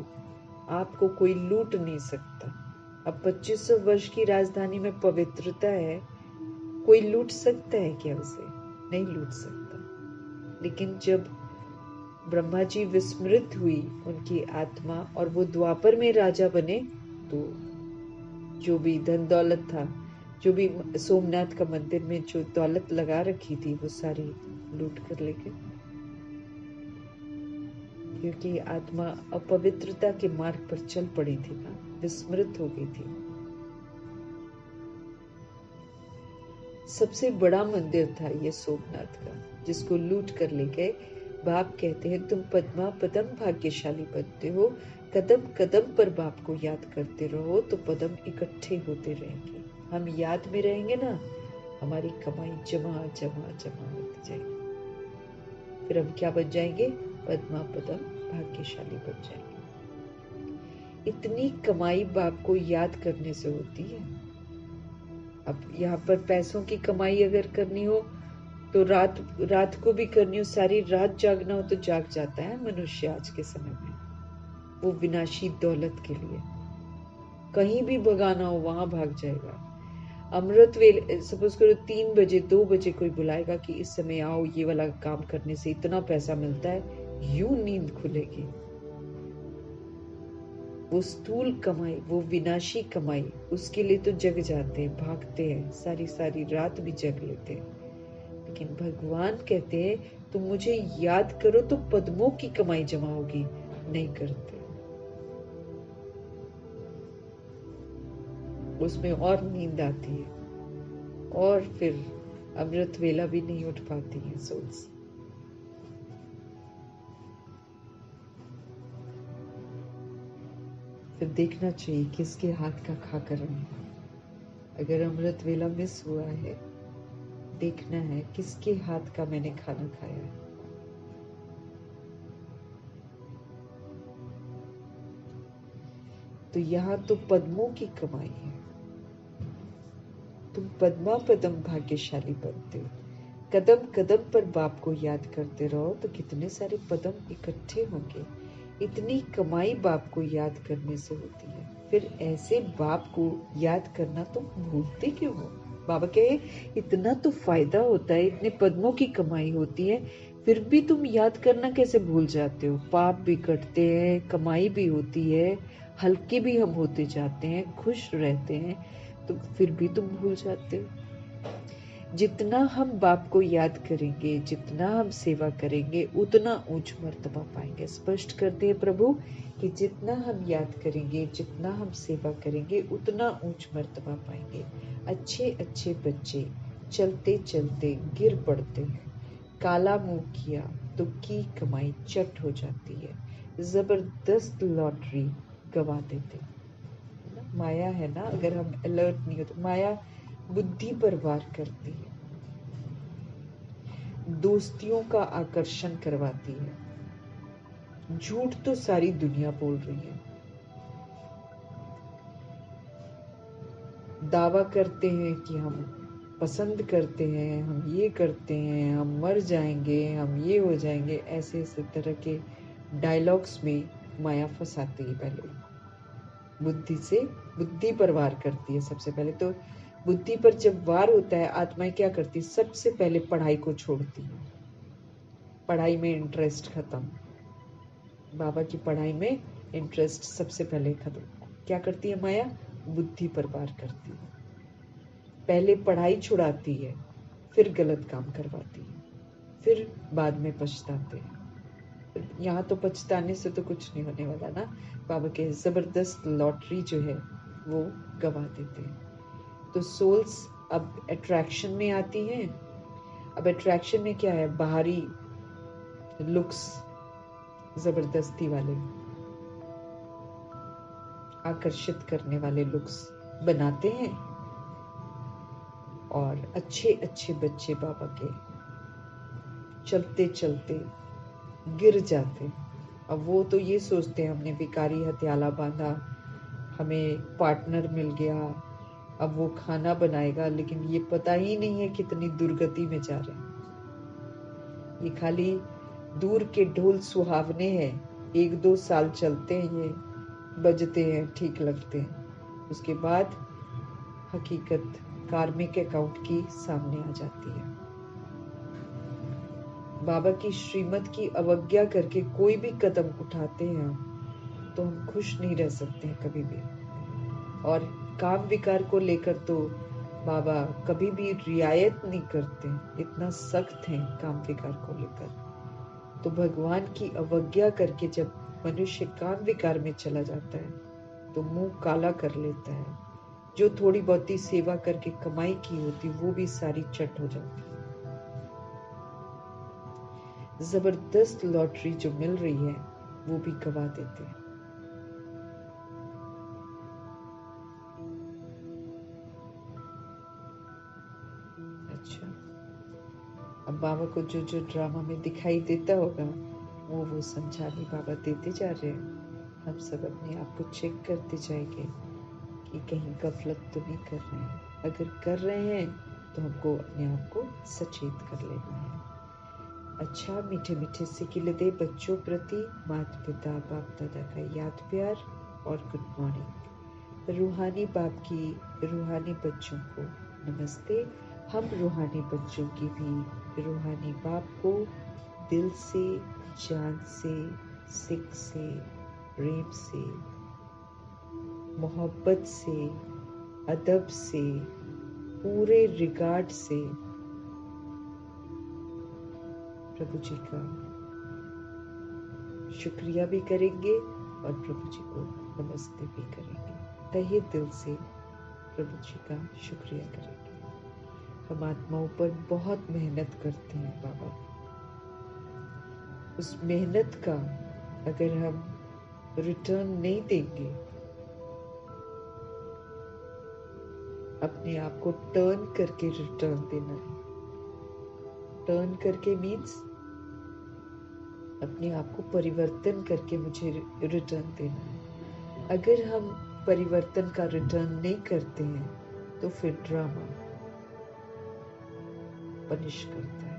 आपको कोई लूट नहीं सकता। अब 2500 वर्ष की राजधानी में पवित्रता है, कोई लूट सकता है क्या उसे? नहीं लूट सकता। लेकिन जब ब्रह्मा जी विस्मृत हुई उनकी आत्मा और वो द्वापर में राजा बने, तो जो भी धन दौलत था, जो भी सोमनाथ का मंदिर में जो दौलत लगा रखी थी, वो सारी लूट कर लेके, क्योंकि आत्मा अपवित्रता के मार्ग पर चल पड़ी थी ना, विस्मृत हो गई थी। सबसे बड़ा मंदिर था ये सोमनाथ का, जिसको लूट कर ले गए। बाप कहते हैं तुम पद्मा पदम भाग्यशाली बनते हो। कदम कदम पर बाप को याद करते रहो तो पदम इकट्ठे होते रहेंगे। हम याद में रहेंगे ना, हमारी कमाई जमा जमा जमा होती जाएगी। फिर हम क्या बन जाएंगे? पद्मा पदम भाग्यशाली बन जाएंगे। इतनी कमाई बाप को याद करने से होती है। अब यहाँ पर पैसों की कमाई अगर करनी हो तो रात को भी करनी हो, सारी रात जागना हो तो जाग जाता है मनुष्य आज के समय में, वो विनाशी दौलत के लिए। कहीं भी भगाना हो वहां भाग जाएगा। अमृत वेले सपोज करो 3 बजे 2 बजे कोई बुलाएगा कि इस समय आओ, ये वाला काम करने से इतना पैसा मिलता है, यूं नींद खुलेगी। वो स्थूल कमाई, वो विनाशी कमाई, उसके लिए तो जग जाते हैं, भागते हैं, सारी सारी रात भी जग लेते हैं। लेकिन भगवान कहते हैं तुम मुझे याद करो तो पद्मों की कमाई जमा होगी। नहीं करते, उसमें और नींद आती है और फिर अमृत वेला भी नहीं उठ पाती है सोल्स। फिर देखना चाहिए किसके हाथ का खा कर रहे हैं। अगर अमृत वेला मिस हुआ है, देखना है किसके हाथ का मैंने खाना खाया है। तो यहाँ तो पद्मों की कमाई है। तुम पद्मा पदम भाग्यशाली बनते हो। कदम कदम पर बाप को याद करते रहो तो कितने सारे पदम इकट्ठे होंगे। इतनी कमाई बाप को याद करने से होती है। फिर ऐसे बाप को याद करना तुम भूलते क्यों हो? बाबा कहे इतना तो फायदा होता है, इतने पद्मों की कमाई होती है, फिर भी तुम याद करना कैसे भूल जाते हो? पाप भी कटते हैं, कमाई भी होती है, हल्के भी हम होते जाते हैं, खुश रहते हैं, तो फिर भी तुम भूल जाते हो। जितना हम बाप को याद करेंगे, जितना हम सेवा करेंगे, उतना ऊंच मर्तबा पाएंगे। स्पष्ट करते हैं प्रभु कि जितना हम याद करेंगे, जितना हम सेवा करेंगे, उतना ऊंच मर्तबा पाएंगे। अच्छे अच्छे बच्चे चलते चलते गिर पड़ते हैं, काला मुंह किया तो की कमाई चट हो जाती है, जबरदस्त लॉटरी गवा देते हैं। माया है ना, अगर हम अलर्ट नहीं होते, माया बुद्धि पर वार करती है, दोस्तियों का आकर्षण करवाती है। झूठ तो सारी दुनिया बोल रही है। दावा करते हैं कि हम पसंद करते हैं, हम ये करते हैं, हम मर जाएंगे, हम ये हो जाएंगे, ऐसे ऐसे तरह के डायलॉग्स में माया फंसाती है। पहले बुद्धि पर वार करती है। सबसे पहले तो बुद्धि पर जब वार होता है, आत्माएं क्या करती है? सबसे पहले पढ़ाई को छोड़ती है। पढ़ाई में इंटरेस्ट खत्म, बाबा की पढ़ाई में इंटरेस्ट सबसे पहले खत्म। क्या करती है माया? बुद्धि पर वार करती है। पहले पढ़ाई छुड़ाती है, फिर गलत काम करवाती है, फिर बाद में पछताते हैं। यहाँ तो पछताने से तो कुछ नहीं होने वाला ना। बाबा के जबरदस्त लॉटरी जो है वो गवा देते हैं। तो सोल्स अब अट्रैक्शन में आती हैं। अब अट्रैक्शन में क्या है? बाहरी लुक्स, जबरदस्ती वाले, आकर्षित करने वाले लुक्स बनाते हैं, और अच्छे अच्छे बच्चे बाबा के चलते चलते गिर जाते हैं। अब वो तो ये सोचते हैं हमने भिखारी हथियाला बांधा, हमें पार्टनर मिल गया, अब वो खाना बनाएगा, लेकिन ये पता ही नहीं है कितनी दुर्गति में जा रहे हैं। ये खाली दूर के ढोल सुहावने हैं, 1-2 साल चलते हैं, ये बजते हैं, ठीक लगते हैं, उसके बाद हकीकत कार्मिक अकाउंट की सामने आ जाती है। बाबा की श्रीमत की अवज्ञा करके कोई भी कदम उठाते हैं हम, तो हम खुश नहीं रह सकते हैं कभी भी। और काम विकार को लेकर तो बाबा कभी भी रियायत नहीं करते, इतना सख्त हैं काम विकार को लेकर। तो भगवान की अवज्ञा करके जब मनुष्य काम विकार में चला जाता है तो मुंह काला कर लेता है। जो थोड़ी बहुती सेवा करके कमाई की होती वो भी सारी चट हो जाती है। जबरदस्त लॉटरी जो मिल रही है वो भी गवा देते हैं। अच्छा, अब बाबा को जो जो ड्रामा में दिखाई देता होगा वो समझाने बाबा देते जा रहे हैं। हम सब अपने आप को चेक करते जाएंगे कि कहीं गफलत तो नहीं कर रहे हैं। अगर कर रहे हैं तो हमको अपने आप को सचेत कर लेना है। अच्छा, मीठे मीठे से खिले दे बच्चों प्रति माता पिता बाप दादा का याद प्यार और गुड मॉर्निंग। रूहानी बाप की रूहानी बच्चों को नमस्ते। हम रूहानी बच्चों की भी रूहानी बाप को दिल से, जान से, सिक से, प्रेम से, मोहब्बत से, अदब से, पूरे रिगार्ड से प्रभु जी का शुक्रिया भी करेंगे और प्रभु जी को नमस्ते भी करेंगे। तहे दिल से प्रभु जी का शुक्रिया करेंगे। हम आत्माओं पर बहुत मेहनत करते हैं बाबा, उस मेहनत का अगर हम रिटर्न नहीं देंगे, अपने आप को टर्न करके रिटर्न देना है। टर्न करके मीन्स अपने आप को परिवर्तन करके मुझे रिटर्न देना है। अगर हम परिवर्तन का रिटर्न नहीं करते हैं तो फिर ड्रामा पनिश करता है।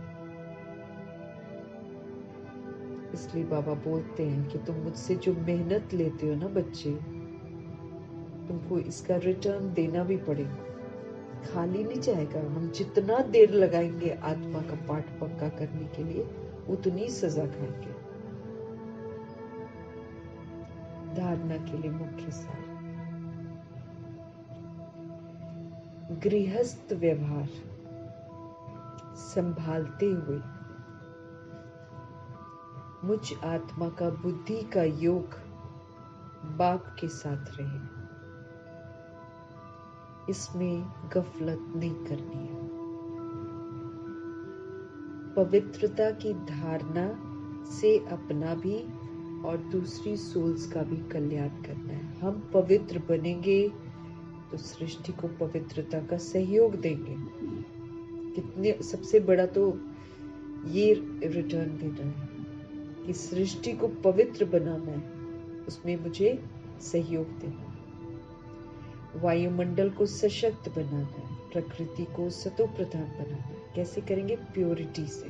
इसलिए बाबा बोलते हैं कि तुम मुझसे जो मेहनत लेते हो ना बच्चे, तुमको इसका रिटर्न देना भी पड़ेगा। खाली नहीं जाएगा। हम जितना देर लगाएंगे आत्मा का पाठ पक्का करने के लिए, उतनी सजा खाएंगे। धारणा के लिए मुख्य सार, गृहस्थ व्यवहार संभालते हुए मुझ आत्मा का बुद्धि का योग बाप के साथ रहे। इसमें गफलत नहीं करनी है। पवित्रता की धारणा से अपना भी और दूसरी सोल्स का भी कल्याण करना है। हम पवित्र बनेंगे तो सृष्टि को पवित्रता का सहयोग देंगे। कितने सबसे बड़ा तो ये रिटर्न देना है कि सृष्टि को पवित्र बनाना है, उसमें मुझे सहयोग देना है। वायुमंडल को सशक्त बनाना है, प्रकृति को सतो प्रधान बनाना है। कैसे करेंगे? प्योरिटी से।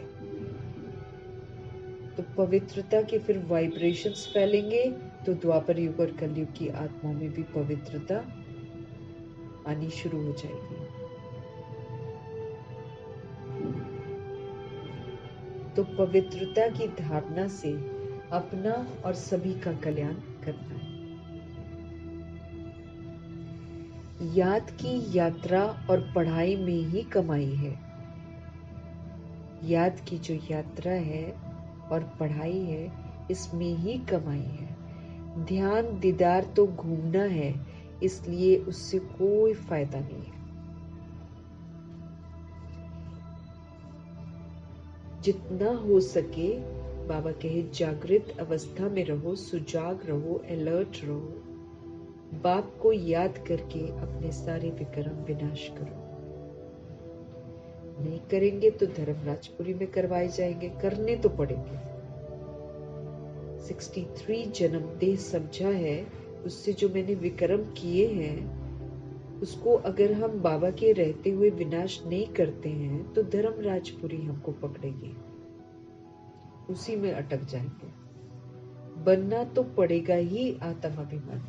तो पवित्रता के फिर वाइब्रेशंस फैलेंगे तो द्वापर युग और कलयुग की आत्मा में भी पवित्रता आनी शुरू हो जाएगी। तो पवित्रता की धारणा से अपना और सभी का कल्याण करना है। याद की यात्रा और पढ़ाई में ही कमाई है। याद की जो यात्रा है और पढ़ाई है, इसमें ही कमाई है। ध्यान दीदार तो घूमना है, इसलिए उससे कोई फायदा नहीं है। जितना हो सके बाबा कहे जागृत अवस्था में रहो, सुजाग रहो, अलर्ट रहो। बाप को याद करके अपने सारे विक्रम विनाश करो। नहीं करेंगे तो धर्मराजपुरी में करवाए जाएंगे, करने तो पड़ेंगे। 63 जन्म देह समझा है, उससे जो मैंने विक्रम किए हैं उसको अगर हम बाबा के रहते हुए विनाश नहीं करते हैं तो धर्मराजपुरी हमको पकड़ेगी, उसी में अटक जाएंगे। बनना तो पड़ेगा ही आत्म अभिमान,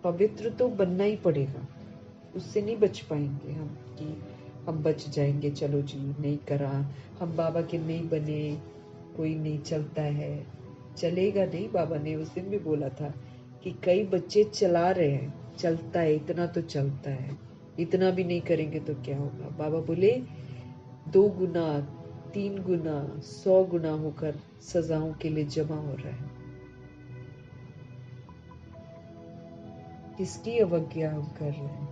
पवित्र तो बनना ही पड़ेगा, उससे नहीं बच पाएंगे हम कि हम बच जाएंगे, चलो जी नहीं करा, हम बाबा के नहीं बने, कोई नहीं चलता है। चलेगा नहीं। बाबा ने उस दिन भी बोला था कि कई बच्चे चला रहे हैं, चलता है, इतना तो चलता है, इतना भी नहीं करेंगे तो क्या होगा। बाबा बोले 2 गुना 3 गुना 100 गुना होकर सजाओं के लिए जमा हो रहा है। किसकी अवज्ञा हम कर रहे हैं?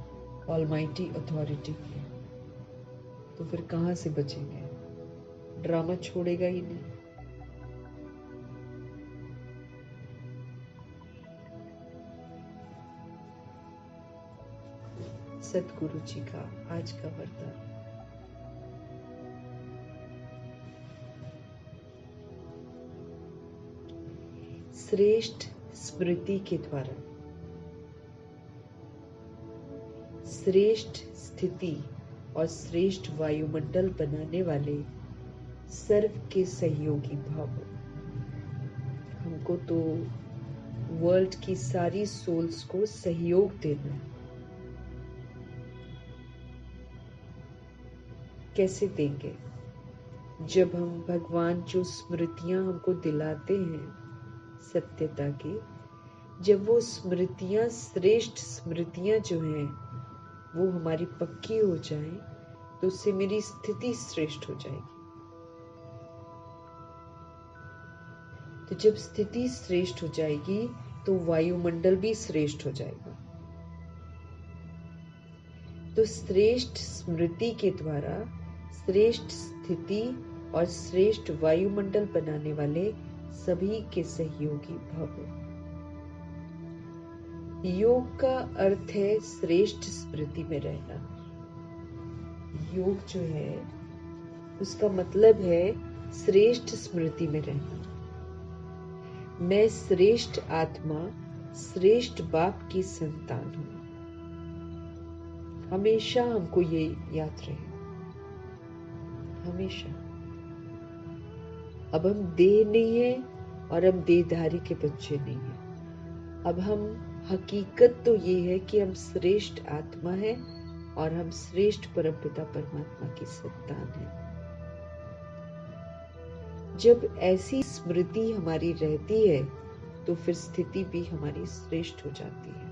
ऑलमाइटी अथॉरिटी की। तो फिर कहां से बचेंगे? ड्रामा छोड़ेगा ही नहीं। सतगुरु जी का आज का वरदान। श्रेष्ठ स्मृति के द्वारा श्रेष्ठ स्थिति और श्रेष्ठ वायुमंडल बनाने वाले सर्व के सहयोगी भाव। हमको तो वर्ल्ड की सारी सोल्स को सहयोग देना है। कैसे देंगे? जब हम भगवान जो स्मृतियां हमको दिलाते हैं सत्यता की, जब वो स्मृतियां श्रेष्ठ स्मृतियां जो हैं वो हमारी पक्की हो जाए तो उससे मेरी स्थिति श्रेष्ठ हो जाएगी। तो जब स्थिति श्रेष्ठ हो जाएगी तो वायुमंडल भी श्रेष्ठ हो जाएगा। तो श्रेष्ठ स्मृति के द्वारा श्रेष्ठ स्थिति और श्रेष्ठ वायुमंडल बनाने वाले सभी के सहयोगी भव। योग का अर्थ है श्रेष्ठ स्मृति में रहना। योग जो है उसका मतलब है श्रेष्ठ स्मृति में रहना। मैं श्रेष्ठ आत्मा, श्रेष्ठ बाप की संतान हूं। हमेशा हमको ये याद रहे, हमेशा। अब हम देह नहीं है और हम देहधारी के बच्चे नहीं है। अब हम हकीकत तो ये है कि हम श्रेष्ठ आत्मा है और हम श्रेष्ठ परमपिता परमात्मा की संतान है। जब ऐसी स्मृति हमारी रहती है तो फिर स्थिति भी हमारी श्रेष्ठ हो जाती है।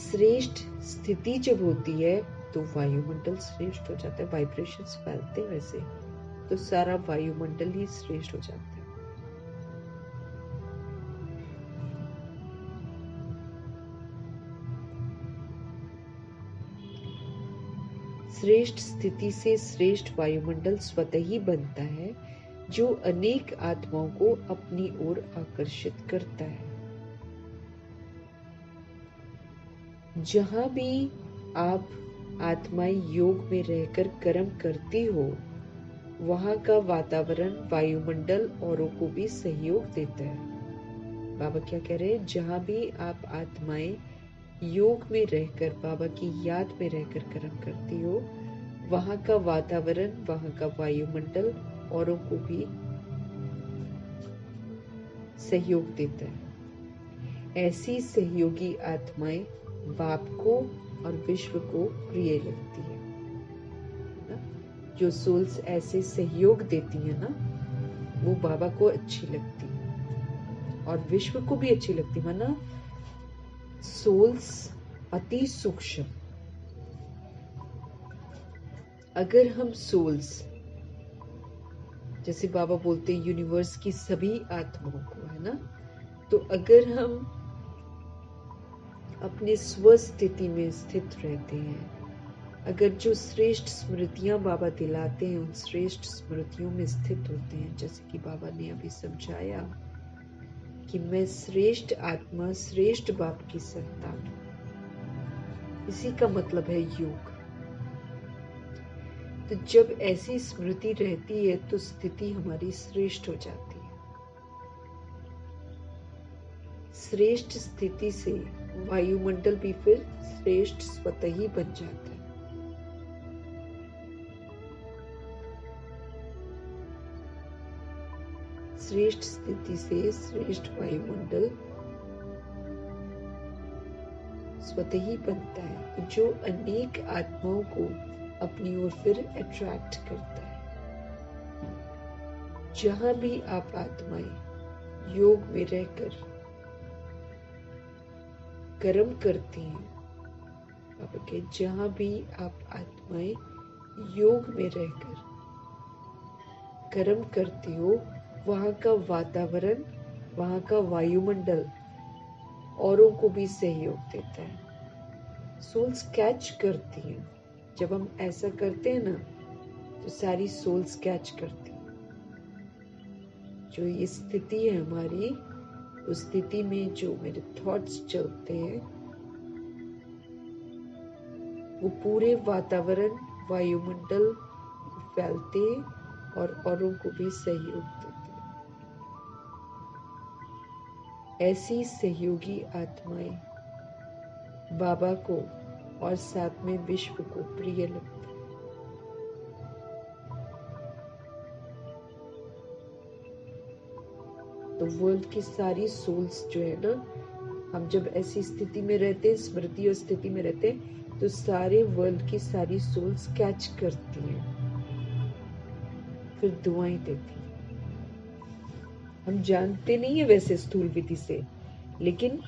श्रेष्ठ स्थिति जब होती है तो वायुमंडल श्रेष्ठ हो जाता है, वाइब्रेशंस फैलते हैं वैसे तो सारा वायुमंडल ही श्रेष्ठ हो जाता है। श्रेष्ठ स्थिति से श्रेष्ठ वायुमंडल स्वतः ही बनता है, जो अनेक आत्माओं को अपनी ओर आकर्षित करता है। जहां भी आप आत्माएं योग में रहकर कर्म करती हो, वहां का वातावरण, वायुमंडल औरों को भी सहयोग देता है। बाबा क्या कह रहे हैं? जहां भी आप आत्माएं योग में रहकर, बाबा की याद में रहकर कर्म करती हो, वहां का वातावरण, वहां का वायुमंडल औरों को भी सहयोग देता है। ऐसी सहयोगी आत्माएं बाप को और विश्व को प्रिय लगती है ना? जो सोल्स ऐसे सहयोग देती है ना, वो बाबा को अच्छी लगती है और विश्व को भी अच्छी लगती है ना। सोल्स अति सूक्ष्म, अगर हम सोल्स, जैसे बाबा बोलते हैं यूनिवर्स की सभी आत्माओं को, है ना, तो अगर हम अपने स्वस्थिति में स्थित रहते हैं, अगर जो श्रेष्ठ स्मृतियां बाबा दिलाते हैं उन श्रेष्ठ स्मृतियों में स्थित होते हैं, जैसे कि बाबा ने अभी समझाया कि मैं श्रेष्ठ आत्मा, श्रेष्ठ बाप की संतान हूं, इसी का मतलब है योग। तो जब ऐसी स्मृति रहती है तो स्थिति हमारी श्रेष्ठ हो जाती है। श्रेष्ठ स्थिति से वायुमंडल भी फिर श्रेष्ठ स्वतः ही बन जाता है। श्रेष्ठ स्थिति से श्रेष्ठ वायुमंडल स्वतः ही बनता है, जो अनेक आत्माओं को अपनी ओर फिर अट्रैक्ट करता है। जहां भी आप आत्माएं योग में रहकर कर्म करती हैं, बाबा के जहां भी आप आत्माएं योग में रहकर कर्म करती हो, वहां का वातावरण, वहां का वायुमंडल औरों को भी सहयोग देता है। सोल्स कैच करती हैं। जब हम ऐसा करते हैं ना, तो सारी सोल्स कैच करती हैं। जो ये स्थिति है हमारी, उस स्थिति में जो मेरे थॉट्स चलते हैं, वो पूरे वातावरण, वायुमंडल फैलते और औरों को भी सहयोग देते हैं। ऐसी सहयोगी आत्माएं बाबा को और साथ में विश्व को प्रिय लगती है। तो वर्ल्ड की सारी सोल्स जो है ना, हम जब ऐसी स्थिति में रहते हैं, स्मृति और स्थिति में रहते हैं, तो सारे वर्ल्ड की सारी सोल्स कैच करती हैं, फिर दुआएं देती हैं। हम जानते नहीं है वैसे स्थूल विधि से, लेकिन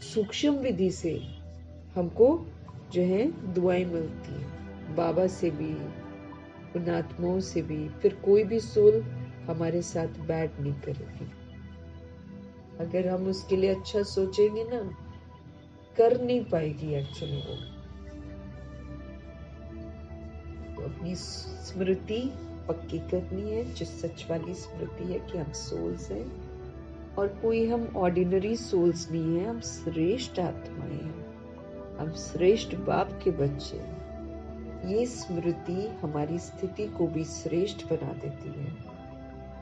सूक्ष्म विधि से हमको जो है दुआएं मिलती है, बाबा से भी, उन आत्माओं से भी। फिर कोई भी सोल हमारे साथ बैड नहीं करेगी। अगर हम उसके लिए अच्छा सोचेंगे ना, कर नहीं पाएगी एक्चुअली वो। तो अपनी स्मृति पक्की करनी है, जो सच वाली स्मृति है कि हम सोल्स हैं और कोई हम ऑर्डिनरी सोल्स नहीं है, हम श्रेष्ठ आत्माएं हैं, हम श्रेष्ठ बाप के बच्चे हैं। ये स्मृति हमारी स्थिति को भी श्रेष्ठ बना देती है।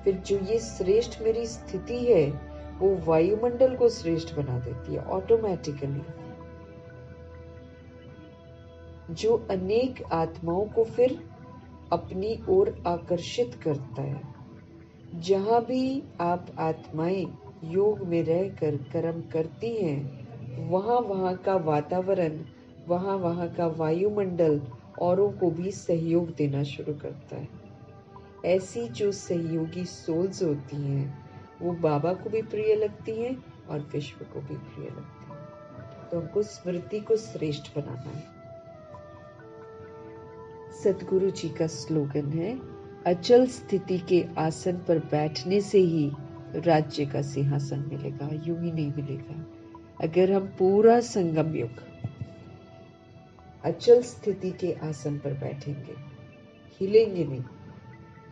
फिर जो ये श्रेष्ठ मेरी स्थिति है, वो वायुमंडल को श्रेष्ठ बना देती है ऑटोमेटिकली, जो अनेक आत्माओं को फिर अपनी ओर आकर्षित करता है। जहां भी आप आत्माएं योग में रहकर कर्म करती हैं, वहां का वातावरण, वहां का वायुमंडल औरों को भी सहयोग देना शुरू करता है। ऐसी जो सहयोगी सोल्स होती हैं, वो बाबा को भी प्रिय लगती हैं और विश्व को भी प्रिय लगती हैं। तो हमको स्मृति को श्रेष्ठ बनाना है। सतगुरु जी का स्लोगन है, अचल स्थिति के आसन पर बैठने से ही राज्य का सिंहासन मिलेगा, यूं ही नहीं मिलेगा। अगर हम पूरा संगम युग अचल स्थिति के आसन पर बैठेंगे, हिलेंगे नहीं,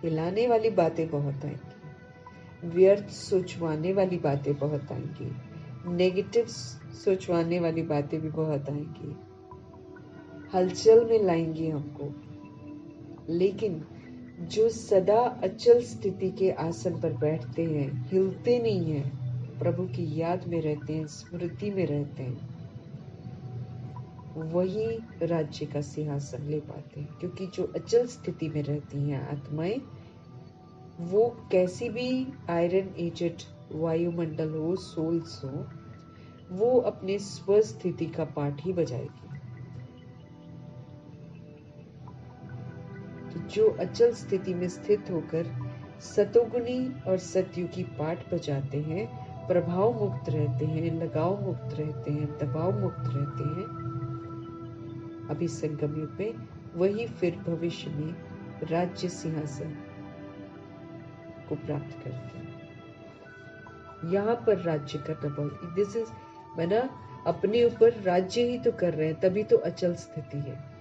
हिलाने वाली बातें बहुत आएंगी, व्यर्थ सोचवाने वाली बातें बहुत आएंगी, नेगेटिव सोचवाने वाली बातें भी बहुत आएंगी, हलचल में लाएंगी हमको। लेकिन जो सदा अचल स्थिति के आसन पर बैठते हैं, हिलते नहीं हैं, प्रभु की याद में रहते हैं, स्मृति में रहते हैं, वही राज्य का सिंहासन ले पाते हैं। क्योंकि जो अचल स्थिति में रहती हैं आत्माएं, वो कैसी भी आयरन एजेड वायुमंडल हो, सोल्स हो, वो अपने स्वस्थिति का पाठ ही बजाएगी। तो जो अचल स्थिति में स्थित होकर सतोगुणी और सतयुगी पाठ बजाते हैं, प्रभाव मुक्त रहते हैं, लगाव मुक्त रहते हैं, दबाव मुक्त रहते हैं, अभी संगम युग में वही फिर भविष्य में राज्य सिंहासन को प्राप्त करते हैं। यहाँ पर राज्य करना बहुत, दिस इज मैंने अपने ऊपर राज्य ही तो कर रहे हैं, तभी तो अचल स्थिति है।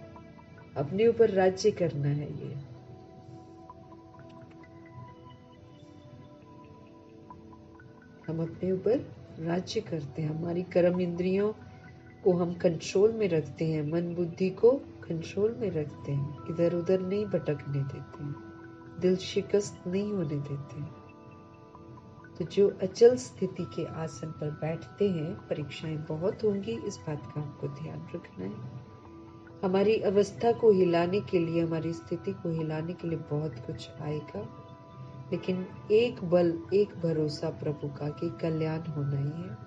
अपने ऊपर राज्य करना है। ये हम अपने ऊपर राज्य करते हैं, हमारी कर्म इंद्रियों को हम कंट्रोल में रखते हैं, मन बुद्धि को कंट्रोल में रखते हैं, इधर उधर नहीं भटकने देते हैं, दिल शिकस्त नहीं होने देते हैं। तो जो अचल स्थिति के आसन पर बैठते हैं, परीक्षाएं बहुत होंगी, इस बात का हमको ध्यान रखना है। हमारी अवस्था को हिलाने के लिए, हमारी स्थिति को हिलाने के लिए बहुत कुछ आएगा, लेकिन एक बल, एक भरोसा प्रभु का कि कल्याण होना ही है।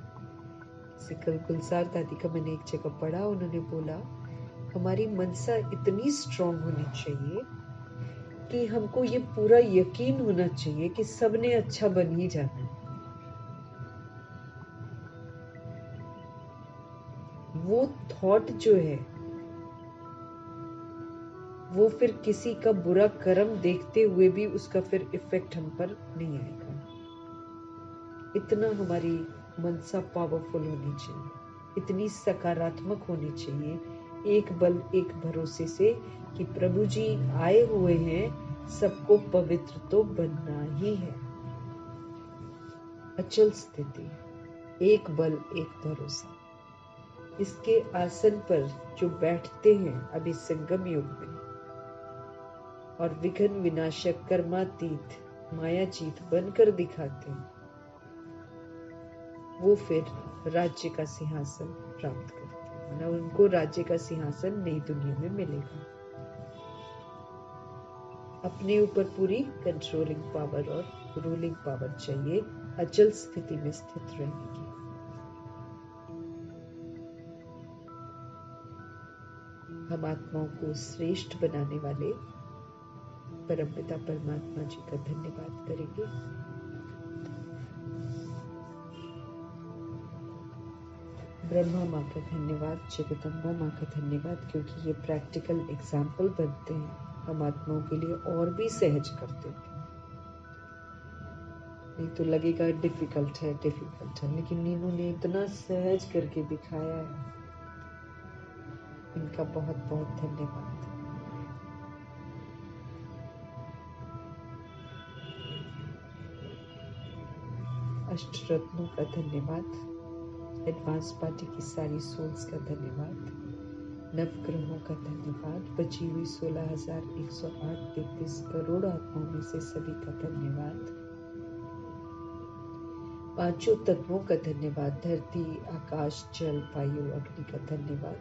कल गुलजार दादी का मैंने एक जगह पढ़ा, उन्होंने बोला हमारी मनसा इतनी स्ट्रांग होनी चाहिए कि हमको ये पूरा यकीन होना चाहिए कि सबने अच्छा बन ही जाना है। वो थॉट जो है, वो फिर किसी का बुरा कर्म देखते हुए भी उसका फिर इफेक्ट हम पर नहीं आएगा। इतना हमारी मनसा पावरफुल होनी चाहिए, इतनी सकारात्मक होनी चाहिए, एक बल एक भरोसे से कि प्रभु जी आए हुए हैं, सबको पवित्र तो बनना ही है। अचल स्थिति, एक बल एक भरोसा, इसके आसन पर जो बैठते हैं अभी संगम युग में और विघ्न विनाशक कर्मातीत मायाजीत बनकर दिखाते हैं, वो फिर राज्य का सिंहासन प्राप्त करते हैं। ना उनको राज्य का सिंहासन नई दुनिया में मिलेगा। अपने ऊपर पूरी कंट्रोलिंग पावर और रूलिंग पावर चाहिए अचल स्थिति में स्थित रहने की। हम आत्माओं को श्रेष्ठ बनाने वाले परमपिता परमात्मा जी का धन्यवाद करेंगे। ब्रह्मा माँ का धन्यवाद, जगदम्बा माँ का धन्यवाद, क्योंकि ये प्रैक्टिकल एग्जाम्पल बनते हैं, हम आत्माओं के लिए और भी सहज कर देते हैं। नहीं तो लगेगा डिफिकल्ट है, लेकिन इन्होंने इतना सहज करके दिखाया है, इनका बहुत बहुत धन्यवाद। अष्ट रत्नों का धन्यवाद, एडवांस पार्टी की सारी सोल्स का धन्यवाद, नवग्रहों का धन्यवाद, बची हुई 16,108 करोड़ आत्माओं में से सभी का धन्यवाद, पांचों तत्वों का धन्यवाद, धरती आकाश जल वायु अग्नि का धन्यवाद,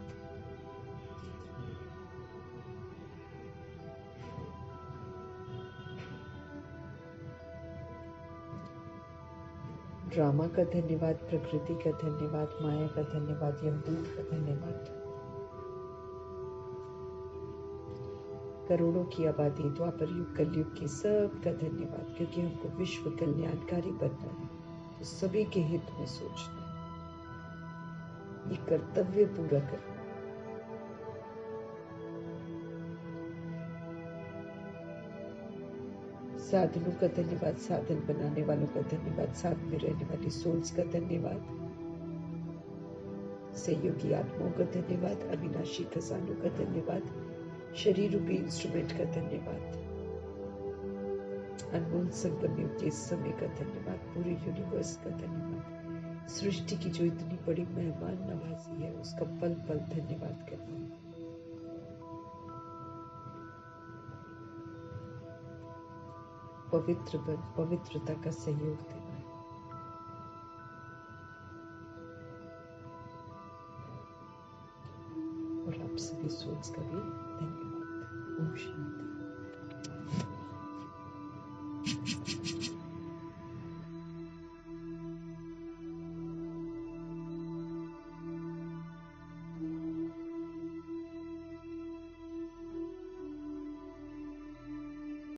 ड्रामा का धन्यवाद, प्रकृति का धन्यवाद, माया का धन्यवाद, यमदूत का धन्यवाद, करोड़ों की आबादी, द्वापर युग कलयुग की सब का धन्यवाद, क्योंकि हमको विश्व कल्याणकारी बनना है, तो सभी के हित में सोचना है, ये कर्तव्य पूरा करना। साधनों का धन्यवाद, साधन बनाने वालों का धन्यवाद, साथ में रहने वाली सोल्स का धन्यवाद, सहयोगी आत्माओं का धन्यवाद, अविनाशी खजानों का धन्यवाद, शरीर रूपी इंस्ट्रूमेंट का धन्यवाद, अनमोल संपन्नों के समय का धन्यवाद, पूरे यूनिवर्स का धन्यवाद, सृष्टि की जो इतनी बड़ी मेहमान नवाजी है उसका पल पल धन्यवाद करना। पवित्र बन, पवित्रता का सहयोग देना है। और आप सभी सोल्स का भी धन्यवाद। ओम शांति।